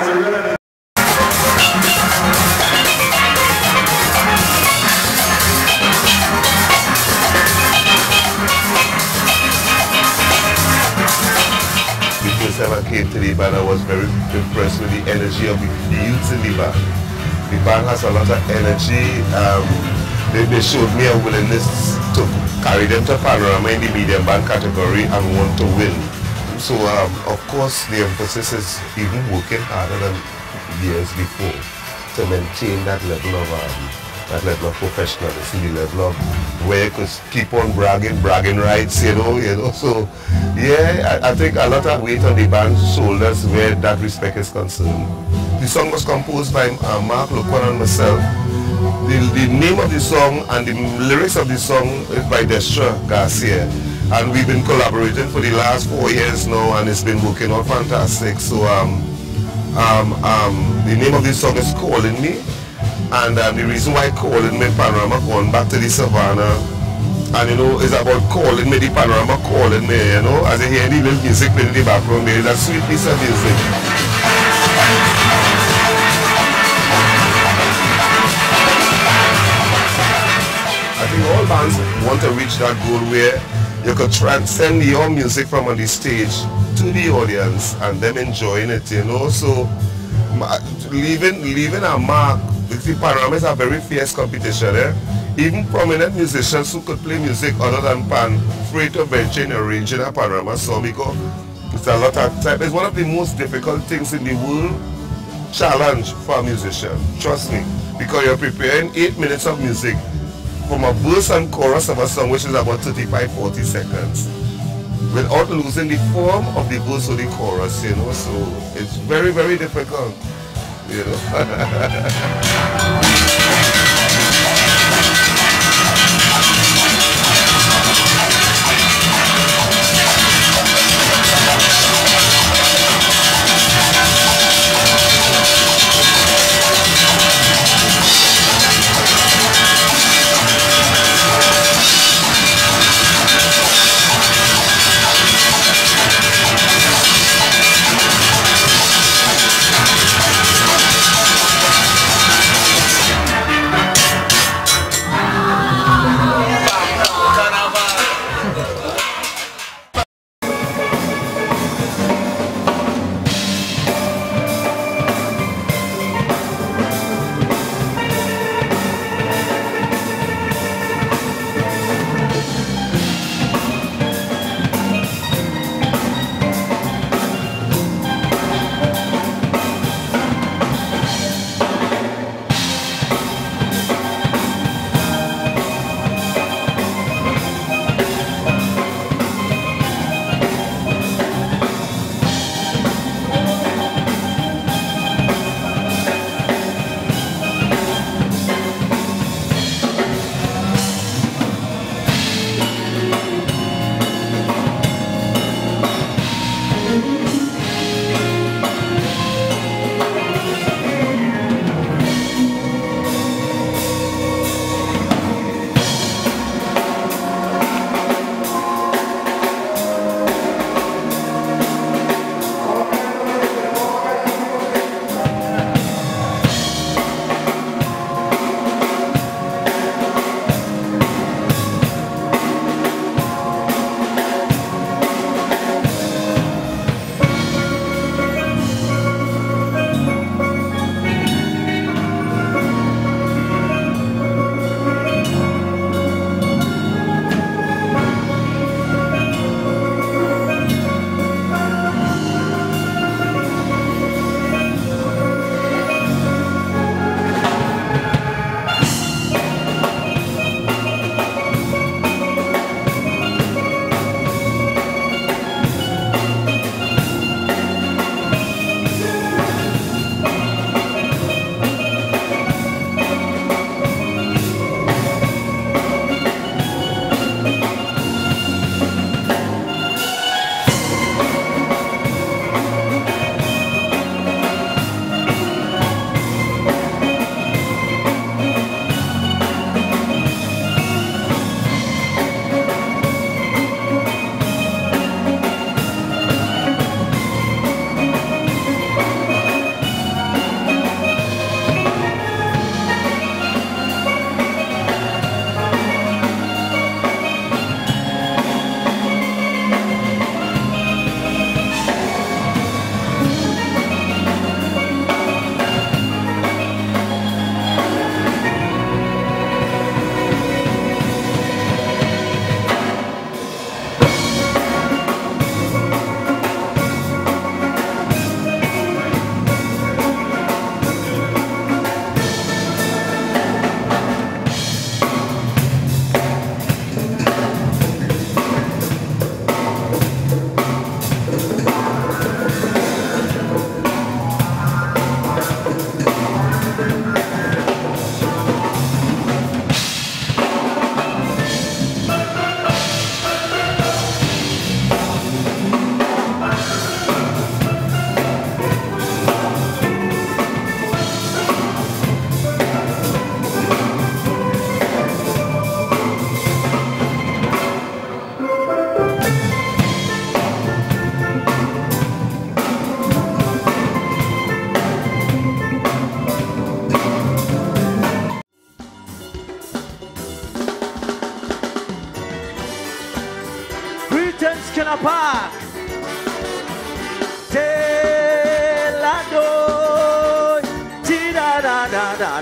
as a real. When I came to the band, I was very impressed with the energy of the youths in the band. The band has a lot of energy. They showed me a willingness to carry them to Panorama in the medium band category and want to win. So of course the emphasis is even working harder than years before to maintain that level of professionalism, the level of where you could keep on bragging rights, you know. So yeah, I think a lot of weight on the band's shoulders where that respect is concerned. The song was composed by Mark Loquan and myself. The name of the song and the lyrics of the song is by Destra Garcia. And we've been collaborating for the last 4 years now, and it's been working out fantastic. So the name of this song is Calling Me. And the reason why Calling Me Panorama going back to the Savannah, and you know, it's about calling me, the Panorama calling me, you know, as you hear the little music playing in the background there, it's a sweet piece of music. I think all bands want to reach that goal where you could transcend your music from on the stage to the audience and them enjoying it, you know. So leaving a mark. The Panorama is a very fierce competition. Even prominent musicians who could play music other than pan free to venture in arranging a Panorama song because it's a lot of time. It's one of the most difficult things in the world challenge for a musician. Trust me, because you're preparing 8 minutes of music from a verse and chorus of a song which is about 35-40 seconds without losing the form of the verse or the chorus, you know. So it's very, very difficult. You know.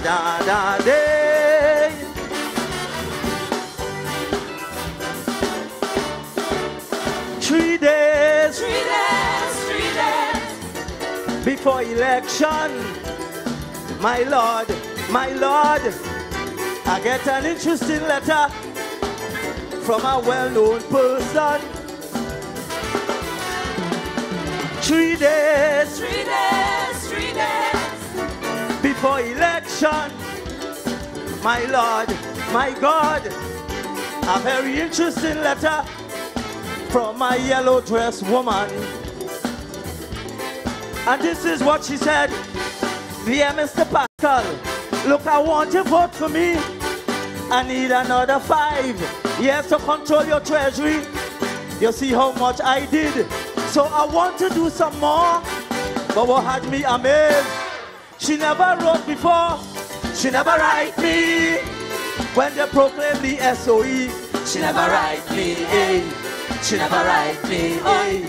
da da day. 3 days, 3 days, 3 days before election, my Lord, I get an interesting letter from a well-known person. 3 days, 3 days, 3 days before election, my Lord, my God, a very interesting letter from my yellow dress woman. And this is what she said. Dear Mr. Pascal, look, I want you to vote for me. I need another 5 years to control your treasury. You see how much I did. So I want to do some more. But what had me amazed, she never wrote before. She never write me when they proclaim the SOE. She never write me, eh. She never write me, eh.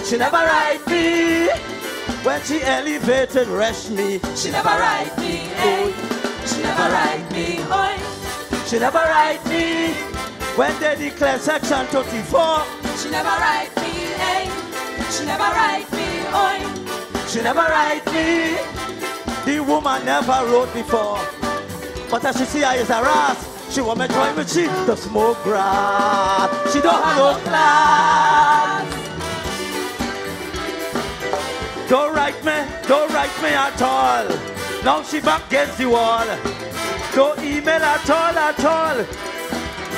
She never write me when she elevated me. She never write me, eh. She never write me, oi. She never write me when they declare Section 34. She never write me, eh. She never write me, oi. She never write me. The woman never wrote before. But as she see I is harassed, she want me join with she to smoke grass. She don't have no class. Don't write me at all. Now she back against the wall. Don't email at all.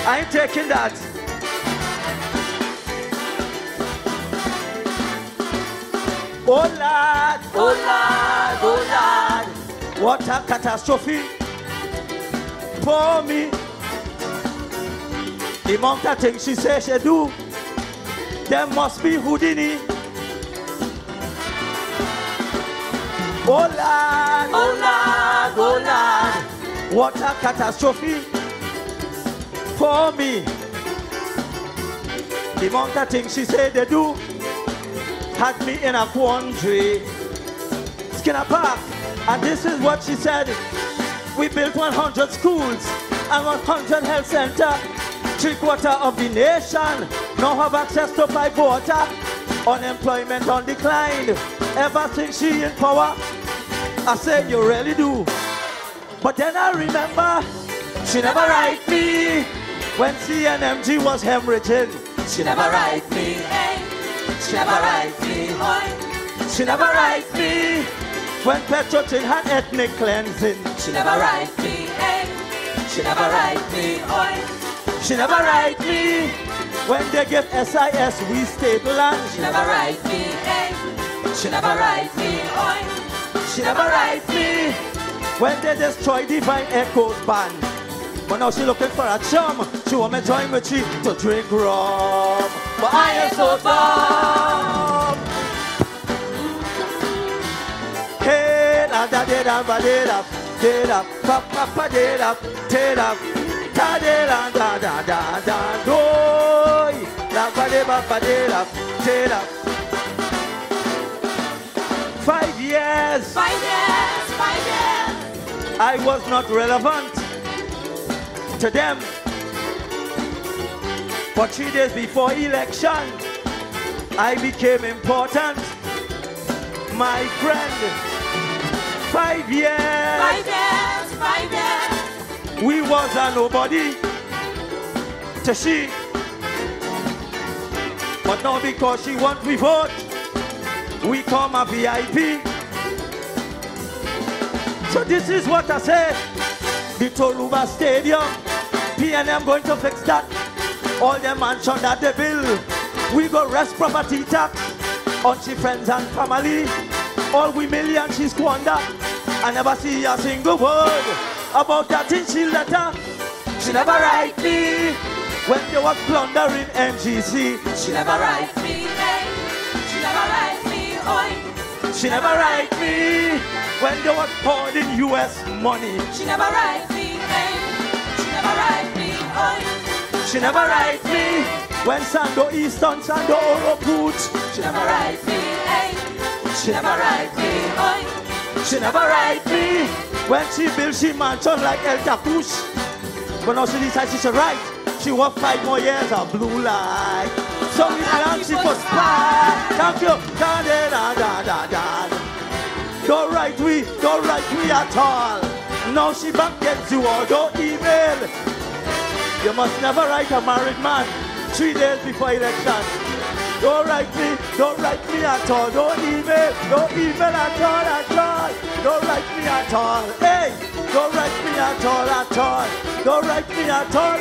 I ain't taking that. Oh Lord, what a catastrophe for me. The amount of things she says she do, there must be Houdini. Oh Lord, what a catastrophe for me. The amount of things she said they do had me in a quandary. Skinner Park, and this is what she said. We built 100 schools and 100 health centers. 3/4 of the nation now have access to pipe water. Unemployment on decline. Ever since she in power, I said you really do. But then I remember she never write me when CNMG was hemorrhaging. She never write me, eh. She never write me, oi. She never write me when Petrotin had ethnic cleansing. She never write me, eh. She never write me, oi. She never write me when they give SIS we state land. She never write me, eh. She never write me, oi. She never write me when they destroy Divine Echoes band. But now she looking for a chum. She want me join with she to drink rum. But I am so dumb. Hey, da da da da da da da pa pa pa da da da da da da da da da do da pa da pa da da. 5 years. 5 years, 5 years. I was not relevant to them. But 3 days before election, I became important. My friend, 5 years. 5 years, 5 years. We was a nobody to she. But now because she want we vote, we come a VIP. So this is what I said. The Toruba Stadium, PNM going to fix that. All them mansion that they build. We go rest property tax on she friends and family. All we millions she squander. I never see a single word about that in she letter. She never write me when they was plundering NGC. She never write me, eh. She never write me, oi. She never write me when they was hoarding US money. She never write me, eh. She never write me, oi. She never write me when Sando Easton, Sando Oro Boots. She never write me, eh. She never write me, oi. She never write me When she built she mansion like El Capuche. But now she decides she should write. She want 5 more years of blue light. So we plan she for spy. Thank you. Da da da da da da. Don't write we at all. Now she back against you all. Don't email. You must never write a married man 3 days before election. Don't write me at all. Don't email at all. Don't write me at all. Hey, don't write me at all. Don't write me at all.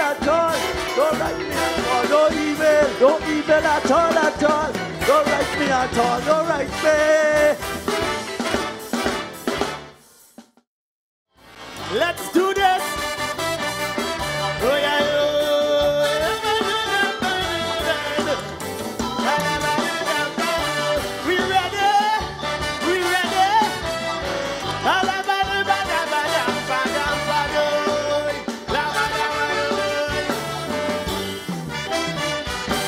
Don't write me at all. Don't email at all. Don't write me at all. Don't write me. Let's do this. Oh yeah. We ready?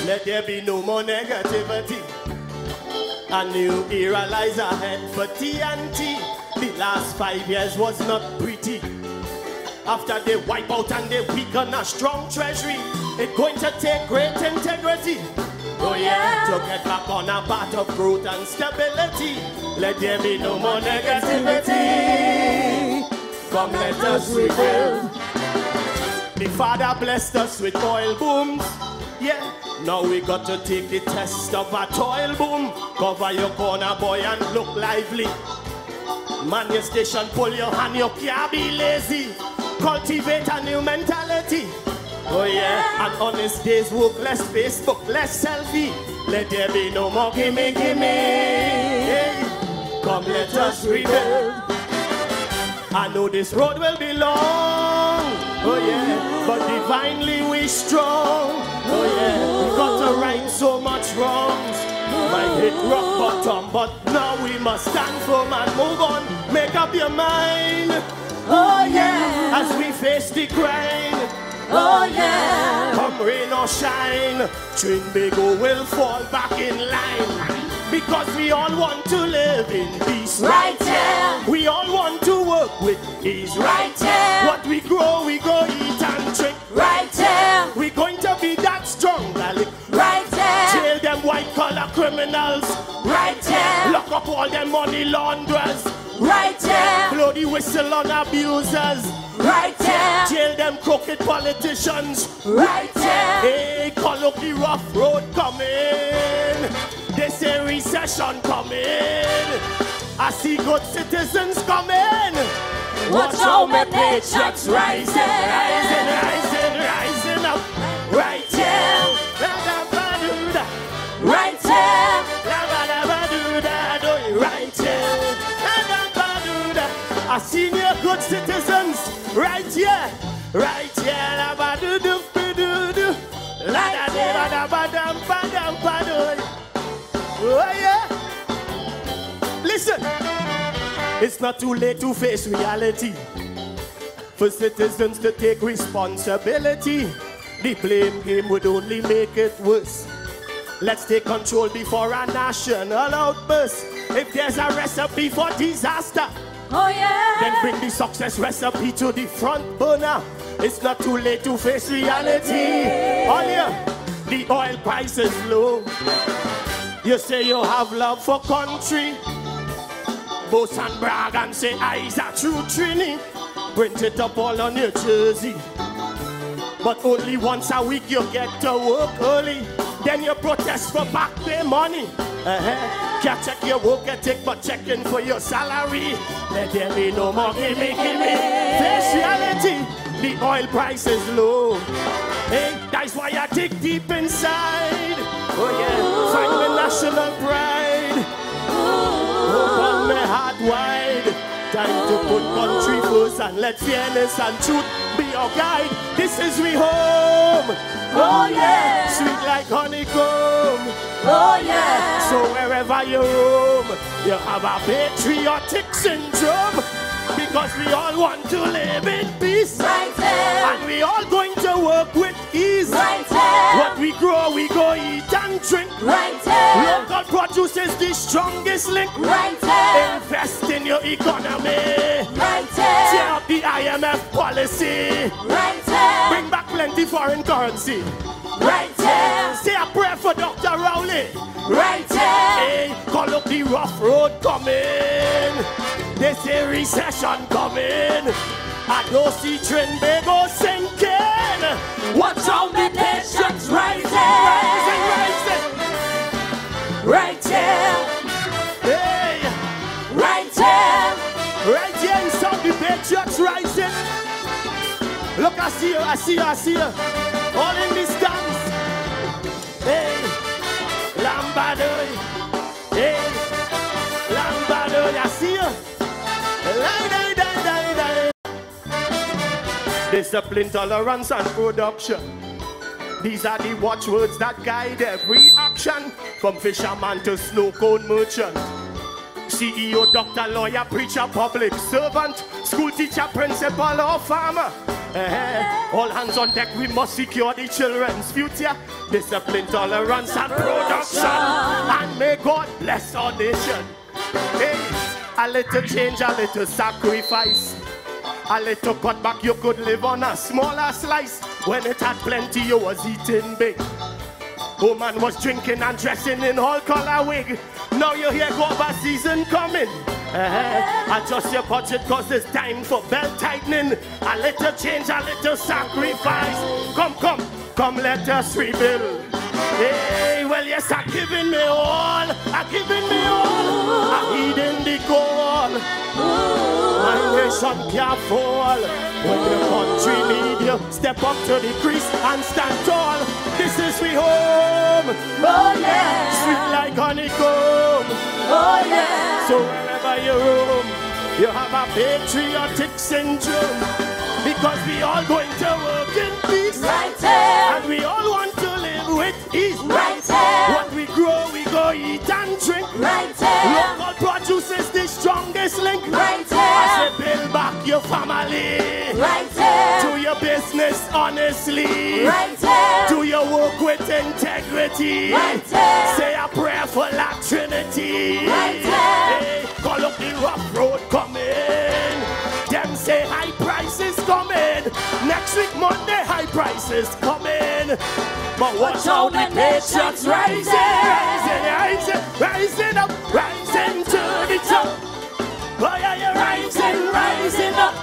Let there be no more negativity. A new era lies ahead for TNT. The last 5 years was not pretty. After they wipe out and they weaken a strong treasury, it's going to take great integrity. Oh yeah, to get back on a path of growth and stability. Let there be no more negativity. Come let us rebuild. The Father blessed us with oil booms. Yeah, now we got to take the test of a toil boom. Cover your corner boy and look lively. Man your station, pull your hand, you can't be lazy. Cultivate a new mentality. Oh yeah, and honest days work, less Facebook, less selfie. Let there be no more gimme. Hey, come let us rebuild. I know this road will be long. Oh yeah, but divinely we strong. Oh yeah, we got to right so much wrongs. Might hit rock bottom, but now we must stand firm and move on. Make up your mind. Oh yeah, as we face the grind. Oh yeah, come rain or shine, Trinidad will fall back in line. Because we all want to live in peace. Right here. We all want to work with ease. Right here. What we grow, we go eat and drink. Right here. We're going to be that strong, darling. Right here. Jail them white collar criminals. Right here. Lock up all them money launderers. Right here. Blow the whistle on abusers. Right here. Jail them crooked politicians. Right here. Hey, call up the rough road coming. They say recession coming. I see good citizens coming. Watch how my paychecks rising up. Right here. Right here. Right here. I see your good citizens. Right here. Right here. Oh yeah. Listen, it's not too late to face reality. For citizens to take responsibility. The blame game would only make it worse. Let's take control before a national outburst. If there's a recipe for disaster, oh yeah, then bring the success recipe to the front burner. It's not too late to face reality. Oh yeah, the oil price is low. You say you have love for country. Boast and brag and say I's a true Trini. Print it up all on your jersey. But only once a week you get to work early. Then you protest for back pay money. Can't check your work ethic, but checking for your salary. Let there be no more gimme. Face reality, the oil price is low. Hey, that's why I dig deep inside. Oh yeah, find the national pride. Open my heart wide. Time to put country first and let fairness and truth be your guide. This is we home. Oh yeah, sweet like honeycomb. Oh yeah, so wherever you roam, you have a patriotic syndrome. Because we all want to live in peace. Right there. And we all going to work with ease. Right there. What we grow, we go eat and drink. Right there. Local produce is the strongest link. Right there. Invest in your economy. Right there. IMF policy. Right here. Bring back plenty foreign currency. Right here. Say a prayer for Dr. Rowley. Right here. Hey, call up the rough road coming. They say recession coming. I don't see Trinidad sinking. Watch out the nations rising. Rising, rising. Right here. Hey. Right here. Right here in South the Patriots rising. Look, I see you, I see you, I see you. All in this dance. Hey, Lambadoy. Hey, Lambadoy, I see you. Discipline, tolerance, and production. These are the watchwords that guide every action. From fisherman to snow cone merchant. CEO, doctor, lawyer, preacher, public servant, school teacher, principal, or farmer. All hands on deck, we must secure the children's future. Discipline, tolerance, and production. And may God bless our nation. Hey, a little change, a little sacrifice. A little cut back, you could live on a smaller slice. When it had plenty, you was eating big. Woman was drinking and dressing in all color wig. Now you hear Goba season coming. Adjust your budget cause it's time for belt tightening. A little change, a little sacrifice. Come, come, come, let us rebuild. Hey, well, yes, I'm giving me all. I'm giving me all. I'm heeding the call. My nation can't fall. When the country need you, step up to the crease and stand tall. This is we home. Oh yeah. Sweet like honeycomb. Oh yeah. So wherever you roam, you have a patriotic syndrome. Because we all going to work in peace. Right here. And we all want to live with ease. Right here. What we grow, we go eat and drink. Right here. Local produce is the strongest link. Right here. I say build back your family. Right here. Do your business honestly. Right here. Do your work with integrity. Right here. Say a prayer for La Trinity. Right here. Hey, call up the rough road coming. Them say high prices coming. Next week Monday high prices coming. But watch out the nations rising, rising, rising, rising up, rising to the top. Oh yeah, yeah, rising, rising up.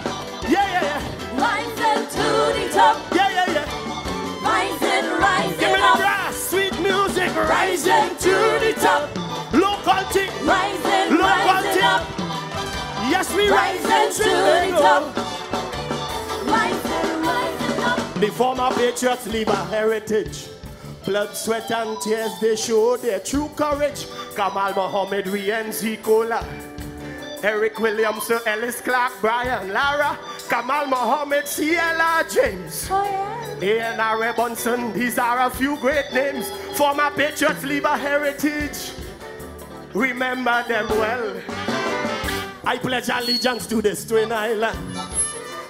Yeah, yeah, yeah. Rising to the top. Yeah, yeah, yeah. Rising, rising Give me the up. brass, sweet music, rising to the top. Local thing, Rising, local rising thing. up. Yes, we Rising to the top. Trinidad. Rising, rising up. The former patriots leave a heritage. Blood, sweat, and tears, they show their true courage. Kamal Mohammed, Rienzi Kola, Eric Williams, Sir Ellis Clark, Brian Lara, Kamal Mohammed, C.L.R. James, A.N.R. Bunsen. These are a few great names. Former patriots leave a heritage. Remember them well. I pledge allegiance to this twin island.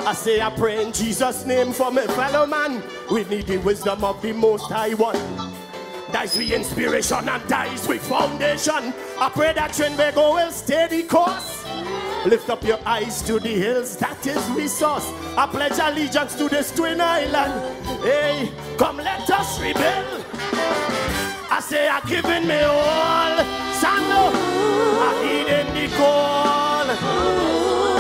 I say I pray in Jesus' name for my fellow man. We need the wisdom of the Most High One. Dies with inspiration and dies with foundation. I pray that Trinidad&Tobago will stay the course. Lift up your eyes to the hills, that is resource. I pledge allegiance to this twin island. Hey, come let us rebuild. I say I giving me all. Sando, I heed in the call.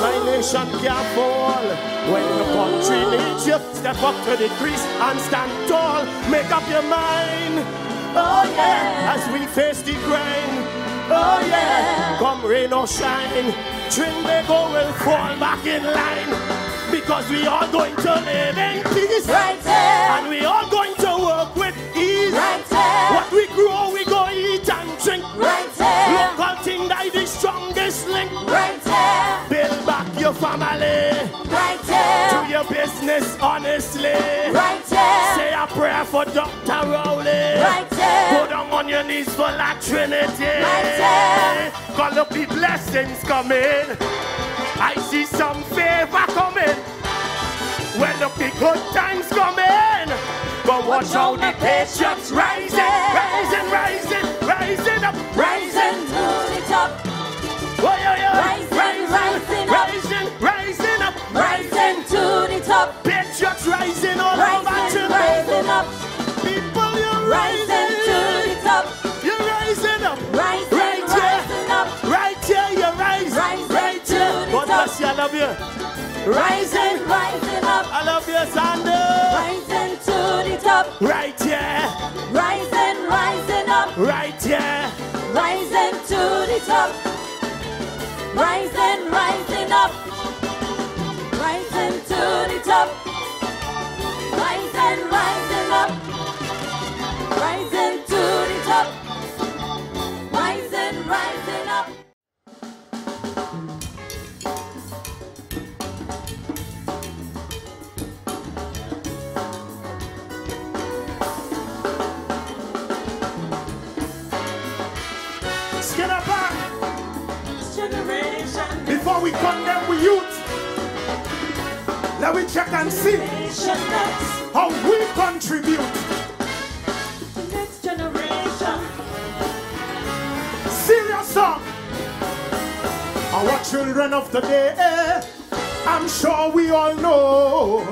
My nation can't fall. When the country needs you, step up to the crease and stand tall. Make up your mind. Oh yeah. As we face the grind. Oh yeah. Come rain or shine, Trinidad&Tobago will fall back in line. Because we are going to live in peace. Right there. And we are going to work with ease. Right there. What we grow, we go eat and drink. Right there. Local thing that is the strongest link. Right there. Build back your family. Right there. Do your business honestly. Right there. Say a prayer for Dr. Rowley. Right there. Go down on your knees for La Trinity. Right there. Call up the blessings coming. I see some favor coming. Well, look, the good times coming. But watch out the patriots rising, rising, rising, rising up, Rising to the top. Oh, yeah, yeah. Rising, rising up. rising, rising up. Rising to love you. Rising, rising up. I love you, Sander. Rising to the top. Right, yeah. Rising, rising up. Right, yeah. Rising to the top. Rising, rising up. Rising to the top. Rising, rising up. Rising to the top. Rising, rising up. Skinner back. Generation. Before we condemn we youth, let me check and see how we contribute. Next generation. Serious song. Our children of today, I'm sure we all know,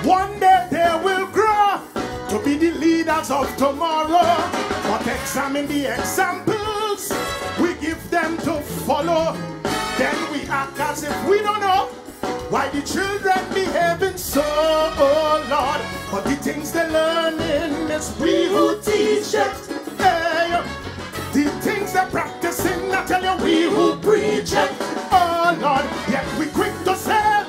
one day they will grow to be the leaders of tomorrow. But examine the examples we give them to follow. Then we act as if we don't know why the children behaving so, oh Lord. But the things they learning is we who teach it. Hey, the things they're practicing, I tell you, we who preach it. Oh Lord, yet we quick to say,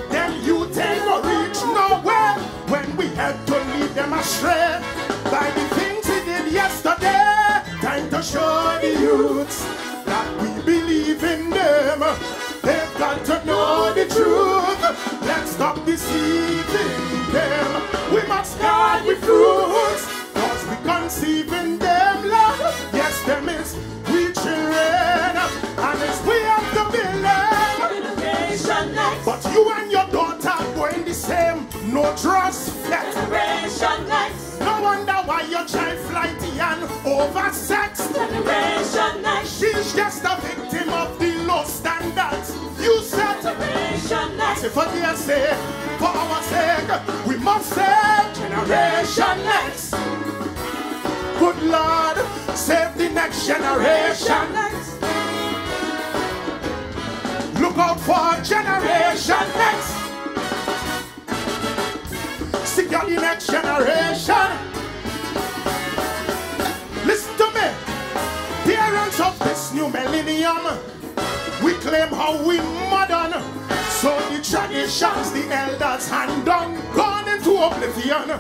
them youth ain't no reach nowhere when we had to lead them astray by the things we did yesterday. Time to show the youths that we believe in them. They've got to know the truth. Let's stop deceiving them. We must guard with fruits, cause we conceive in them, Lord. Yes, them is we children, and it's we have to build them. Generation next. But you and your daughter going the same, no trust yet. Generation next. No wonder why your child flighty and oversexed. Generation next. She's just a victim of the low standards you set. Generation next. As if for their sake, for our sake, we must save generation next. Good Lord, save the next generation next. Look out for generation next. Secure the next generation. Listen to me. Parents of this new millennium, we claim how we modern. So the traditions the elders hand down gone into oblivion.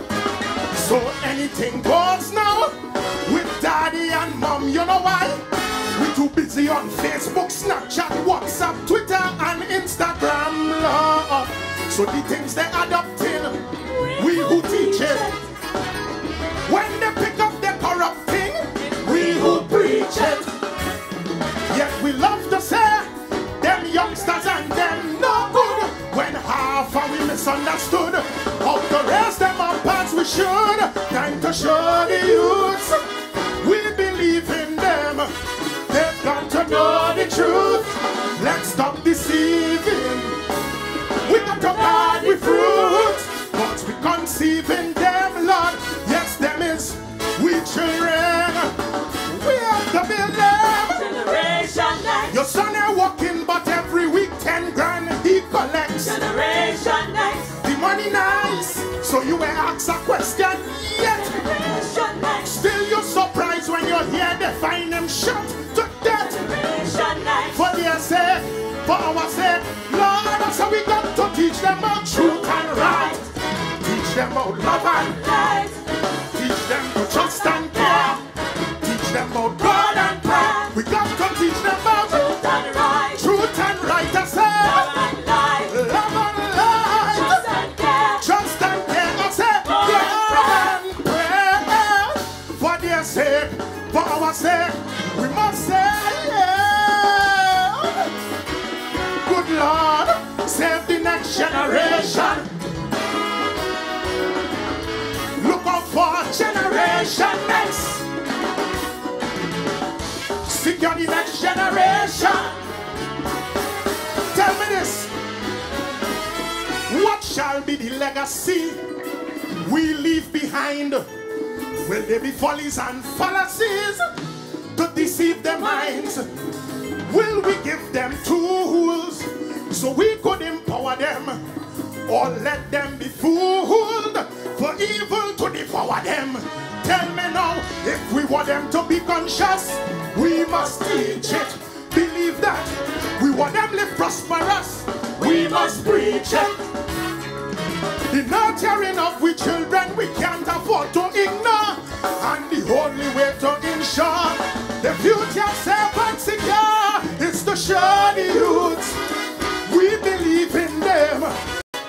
So anything goes now with daddy and mom. You know why? We too busy on Facebook, Snapchat, WhatsApp, Twitter and Instagram, love. So the things they adopting, we who teach it. When they pick up the corrupt thing, we who preach it. Yet we love to say, them youngsters and them no good. When half are we misunderstood, how to raise them up as we should. Time to show the youths we believe in them. They've got to know the truth. Let's stop deceiving. We got to guard with fruits, but we conceive in them, Lord. Yes, them is we children. We have to build them. Generation next. Your son ain't working, but every week 10 grand he collects. Generation next. The money nice, so you will ask a question yet. Generation next. Still you're surprised when you hear they find them shot to death. Generation next. For their sake, for our sake, Lord, that's how we got to teach them about truth and right. Teach them about love and light. Teach them to trust and care. Teach them about God and prayer. We got to teach them about truth and right. Truth and right, I say. Love and light. Love and light. Trust and care. Trust and care, I say. God and prayer. For their sake, for our sake, we must say, yeah. Good Lord, save the next generation. Look out for generation next. Secure the next generation. Tell me this. What shall be the legacy we leave behind? Will there be follies and fallacies to deceive their minds? Will we give them tools so we them, or let them be fooled, for evil to devour them. Tell me now, if we want them to be conscious, we must teach it. Believe that. We want them live prosperous, we must preach it. The nurturing of we children we can't afford to ignore, and the only way to ensure the future safe and secure is to show the youths we believe in them.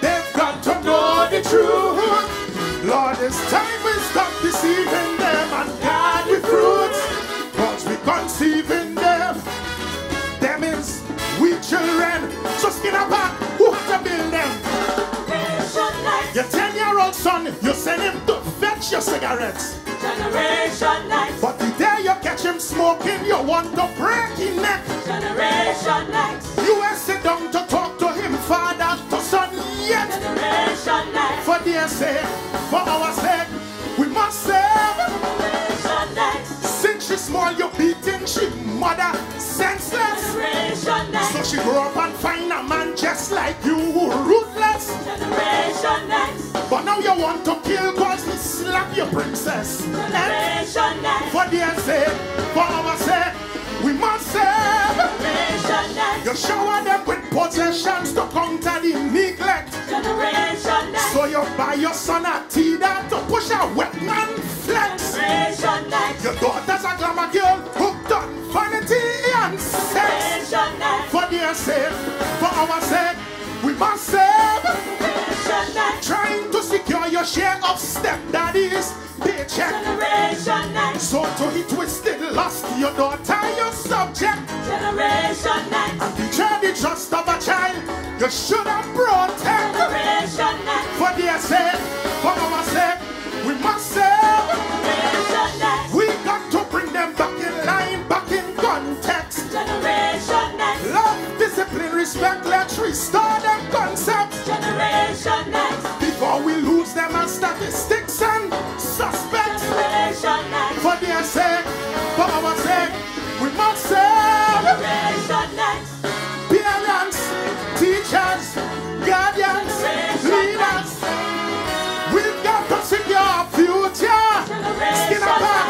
They've got to know the truth. Lord, it's time we stop deceiving them and guard with fruits, cause we conceive in them. Them is we children, so skin up back, who have to build them? Your 10-year-old son, you send him to fetch your cigarettes. Generation Next. But the day you catch him smoking, you want to break his neck. Generation Next. You ain't sit down to talk to him, father to son yet. Generation Next. For their sake, for our sake, we must save. Generation Next. Since she's small, you beating she mother senseless. Generation Next. So she grow up and find a man just like you, ruthless. Generation Next. But now you want to kill cause he slap your princess. Generation Next. For their sake, for our sake, we must save. Generation Next. You shower them with possessions to counter the neglect. Generation Next. So you buy your son a Tida to push a wet man flex. Generation Next. Your daughter's a glamour girl hooked on vanity and sex. Generation Next. For their sake, for our sake, we must save. Generation Next. Trying to secure your share of stepdaddy's paycheck. Generation Next. So to he twisted lust, your daughter, your subject. Generation Next. And betray the trust of a child, you should have protect. Generation Next. For their sake, for our sake, we must save. Generation Next. We got to bring them back in line, back in context. Generation Next. Love, discipline, respect, let's restore them concepts. Generation Next. Before we lose them as statistics and suspects. Generation Next. For their sake, for our sake, we must save. Generation Next. Parents, teachers, guardians, leaders, we've got to secure our future. Skin up back.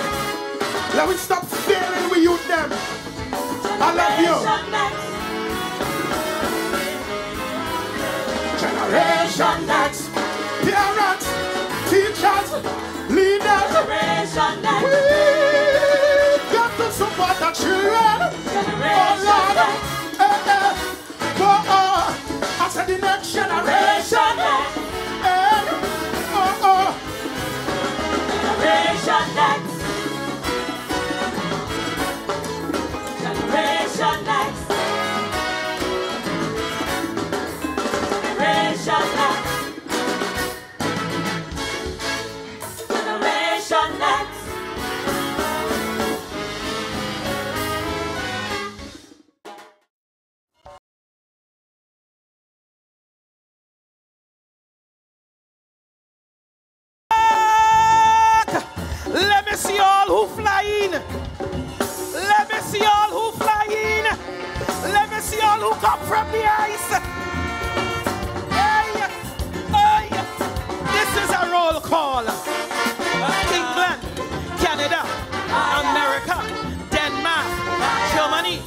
Let we stop failing with youth them. I love you. Generation Next. Parents, teachers, leaders, Generation Next. we've got to support the children. Oh Lord. I said the next generation. Generation Next. Generation Next. Generation Next. Generation Next. Let me see all who flying. Let me see all who flying. Let me see all who come from the ice. Hey, hey. This is a roll call. England, Canada, America, Denmark, Germany.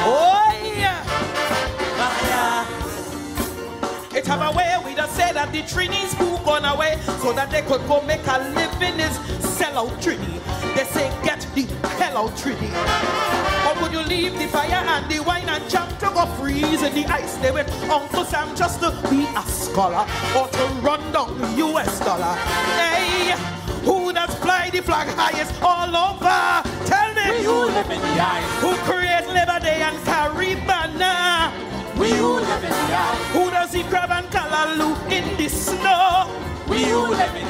Oh yeah. It have a way we just say that the Trinis who gone away so that they could go make a living is sell out Trini. They say get the hell out Trini. Or would you leave the fire and the wine and jump to go freeze in the ice? They went Uncle Sam just to be a scholar or to run down the US dollar. Hey, who does fly the flag highest all over? Tell me. We who live in the ice. Who create Labor Day and carry banner? We who live in the ice. Who does he grab and callaloo in the snow? We who live in the